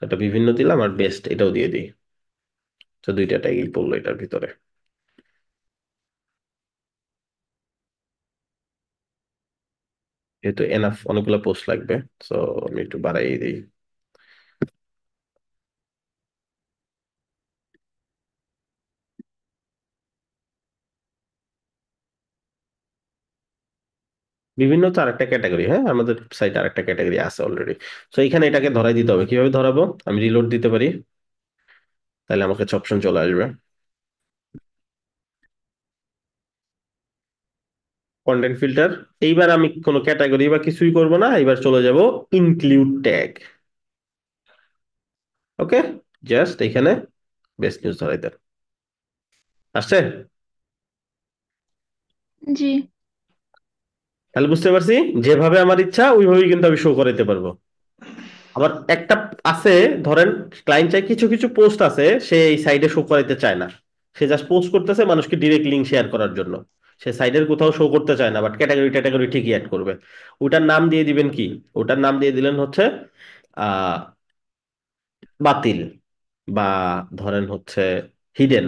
এটা বিভিন্ন দিলাম আর বেস্ট এটাও দিয়ে দিই। তো দুইটা ট্যাগই পড়লো এটার ভিতরে। যেহেতু এনাফ অনেকগুলো পোস্ট লাগবে, সো আমি একটু বাড়াই দিই। বিভিন্ন তো আরেকটা ক্যাটাগরি, হ্যাঁ আমাদের সাইটে আরেকটা ক্যাটাগরি আছে অলরেডি। তো এখানে এটাকে ধরাই দিতে হবে, কিভাবে ধরাবো? আমি রিলোড দিতে পারি, তাহলে আমার কাছে অপশন চলে আসবে। কন্টেন্ট ফিল্টার, এইবার আমি কোনো ক্যাটাগরি বা কিছুই করব না, এবার চলে যাব ইনক্লুড ট্যাগ। ওকে, জাস্ট এখানে বেস্ট নিউজ ধরাই দেন, আসছে। জি। তাহলে বুঝতে পারছি, যেভাবে আমার ইচ্ছা ওইভাবেই কিন্তু আমি শো করাইতে পারবো। আবার একটা আছে, ধরেন ক্লায়েন্ট চাই কিছু কিছু পোস্ট আছে সে এই সাইডে শো করাইতে চায় না, সে জাস্ট পোস্ট করতেছে মানুষকে ডিরেক্ট লিঙ্ক শেয়ার করার জন্য। সে সাইডের কোথাও শো করতে চায় না, বাট ক্যাটাগরি ট্যাটাগরি ঠিকই অ্যাড করবে। ওটার নাম দিয়ে দিবেন কি? ওটার নাম দিয়ে দিলেন হচ্ছে আহ বাতিল, বা ধরেন হচ্ছে হিডেন।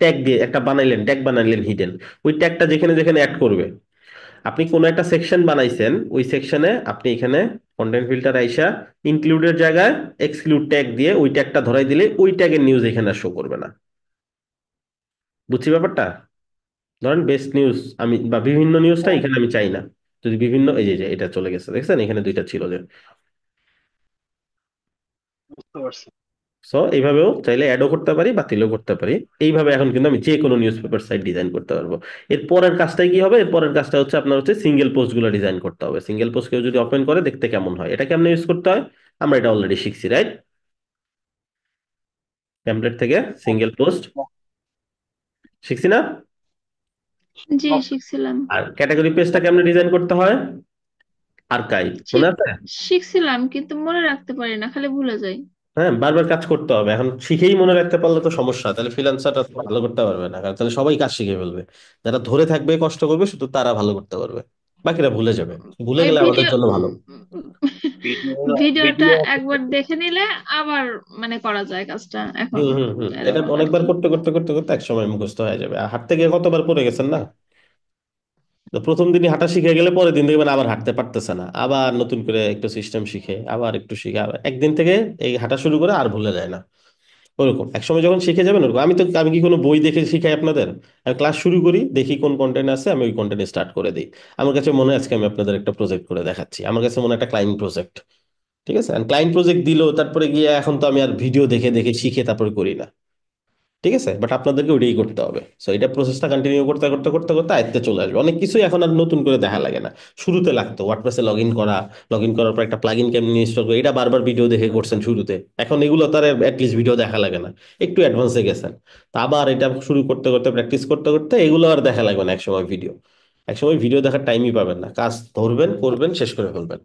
ট্যাগ দিয়ে একটা বানাইলেন, ট্যাগ বানাইলেন হিডেন। ওই ট্যাগটা যেখানে যেখানে অ্যাড করবে, আপনি কোনো একটা সেকশন বানাইছেন, ওই সেকশনে আপনি এখানে কন্টেন্ট ফিল্টার আইসা ইনক্লুডের জায়গায় এক্সক্লুড ট্যাগ দিয়ে ওই ট্যাগটা ধরাই দিলে ওই ট্যাগের নিউজ এখানে শো করবে না। বুঝছি ব্যাপারটা? ধরেন বেস্ট নিউজ আমি বা বিভিন্ন নিউজটা হ্যাঁ, এখানে আমি চাই না, যদি বিভিন্ন, এই যে যে এটা চলে গেছে দেখছেন, এখানে দুইটা ছিল যে। বুঝতে পারছি। সো এইভাবেও চাইলে অ্যাডও করতে পারি, বাতিলও করতে পারি। এইভাবে এখন কিন্তু আমি যে কোনো নিউজ পেপার সাইট ডিজাইন করতে পারবো। এর পরের কাজটাই কি হবে? এর পরের কাজটা হচ্ছে আপনার হচ্ছে সিঙ্গেল পোস্ট গুলো ডিজাইন করতে হবে। সিঙ্গেল পোস্ট কেউ যদি ওপেন করে দেখতে কেমন হয়, এটা কেমন ইউজ করতে হয় আমরা এটা অলরেডি শিখছি, রাইট? টেমপ্লেট থেকে হ্যাঁ, সিঙ্গেল পোস্ট শিখছি না? জি, শিখছিলাম। আর ক্যাটাগরি পেজটা কেমন ডিজাইন করতে হয়, আর্কাইভ, মনে শি- আছে? শিখছিলাম কিন্তু মনে রাখতে পারি না, খালি ভুলে যাই। হ্যাঁ, বারবার কাজ করতে হবে। এখন শিখেই মনে রাখতে পারলে তো সমস্যা, তাহলে ফ্রিল্যান্সারটা ভালো করতে পারবে না, কারণ তাহলে সবাই কাজ শিখে ফেলবে। যারা ধরে থাকবে কষ্ট করবে শুধু তারা ভালো করতে পারবে। বাকিরা ভুলে যাবে। ভুলে ওই গেলে আমাদের ভিডিও জন্য ভালো। ভিডিও ভিডিওটা ভিডিও একবার দেখে নিলে আবার মানে করা যায় কাজটা এখন হুম হুম হুম, এটা এরকম আর অনেকবার কি। করতে করতে করতে করতে এক সময় মুখস্থ হয়ে যাবে। আর হাঁটতে গিয়ে কতবার পড়ে গেছেন না? তো প্রথম দিনই হাঁটা শিখে গেলে পরের দিন দেখবেন আবার হাঁটতে পারতেছে না, আবার নতুন করে একটু সিস্টেম শিখে আবার একটু শিখে আবার একদিন থেকে এই হাঁটা শুরু করে আর ভুলে যায় না। ওরকম একসময় যখন শিখে যাবেন ওরকম। আমি কি কোনো বই দেখে শিখাই আপনাদের? আমি ক্লাস শুরু করি, দেখি কোন কন্টেন্ট আছে, আমি ওই কন্টেন্ট স্টার্ট করে দিই। আমার কাছে মনে হয় আজকে আমি আপনাদের একটা প্রজেক্ট করে দেখাচ্ছি, আমার কাছে মনে হয় একটা ক্লায়েন্ট প্রজেক্ট। ঠিক আছে, ক্লায়েন্ট প্রজেক্ট দিলো, তারপরে গিয়ে এখন তো আমি আর ভিডিও দেখে দেখে শিখে তারপরে করি না। ঠিক আছে, বাট আপনাদেরকে ওইটাই করতে হবে। সো এটা প্রসেসটা কন্টিনিউ করতে করতে করতে করতে আয়ত্তে চলে আসবে। অনেক কিছুই এখন আর নতুন করে দেখা লাগে না। শুরুতে লাগতো ওয়ার্ডপ্রেসে লগ ইন করা, লগ ইন করার পর একটা প্লাগ ইন কেমনি ইনস্টল করে, এটা বারবার ভিডিও দেখে করছেন শুরুতে। এখন এগুলো তার অ্যাটলিস্ট ভিডিও দেখা লাগে না, একটু অ্যাডভান্সে গেছেন। তা আবার এটা শুরু করতে করতে প্র্যাকটিস করতে করতে এগুলো আর দেখা লাগবে না একসময় ভিডিও। একসময় ভিডিও দেখার টাইমই পাবেন না, কাজ ধরবেন করবেন শেষ করে ফেলবেন।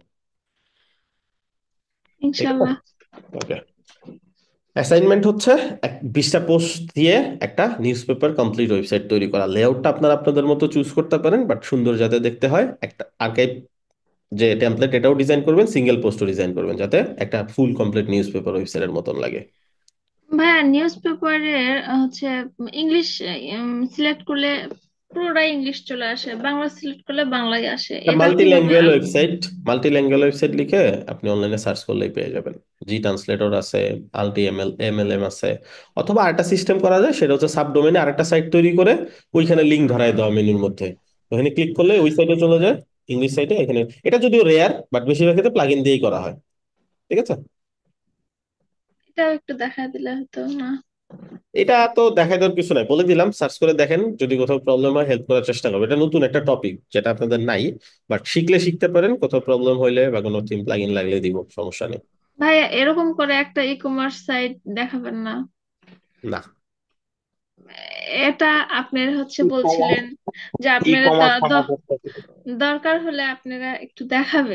ঠিক আছে, ইনশাল্লাহ। ওকে। অ্যাসাইনমেন্ট হচ্ছে 20টা পোস্ট দিয়ে একটা নিউজ পেপার কমপ্লিট ওয়েবসাইট তৈরি করা। লেআউটটা আপনারা আপনাদের মতো চুজ করতে পারেন, বাট সুন্দর যাতে দেখতে হয়। একটা আর্কাইভ যে টেমপ্লেট, এটাও ডিজাইন করবেন, সিঙ্গেল পোস্টও ডিজাইন করবেন যাতে একটা ফুল কমপ্লিট নিউজ পেপার ওয়েবসাইটের মতন লাগে। ভাইয়া নিউজ পেপারের হচ্ছে ইংলিশ সিলেক্ট করলে পুরোটাই ইংলিশ চলে আসে, বাংলা সিলেক্ট করলে বাংলায় আসে, এটা মাল্টি কিভাবে language website, multi language website লিখে আপনি অনলাইনে সার্চ করলেই পেয়ে যাবেন। জি ট্রান্সলেটর আছে, আলটি এমএলএম আছে। অথবা আরেকটা সিস্টেম করা যায়, সেটা হচ্ছে সাবডোমেনে আরেকটা সাইট তৈরি করে ওইখানে লিঙ্ক ধরায় দেওয়া মেনুর মধ্যে। ওখানে ক্লিক করলে ওই সাইটে চলে যায়, ইংলিশ সাইটে। এখানে এটা যদিও রেয়ার, বাট বেশিরভাগ ক্ষেত্রে প্লাগইন দিয়েই করা হয়। ঠিক আছে, এটাও একটু দেখা দিলে হতো না? এটা তো দেখাই দেওয়ার কিছু নাই, বলে দিলাম সার্চ করে দেখেন, যদি কোথাও প্রবলেম হয় হেল্প করার চেষ্টা করবো। এটা নতুন একটা টপিক যেটা আপনাদের নাই, বাট শিখলে শিখতে পারেন। কোথাও প্রবলেম হইলে বা কোনো থিম প্লাগইন লাগলে দিব, সমস্যা নেই। ভাইয়া এরকম করে একটা ই কমার্স সাইট দেখাবেন না? না, এটা আপনার হচ্ছে ই বলছিলেন কমার্স যে ই আপনারা কমার্স আমাদের দরকার হলে আপনারা একটু দেখাবেন।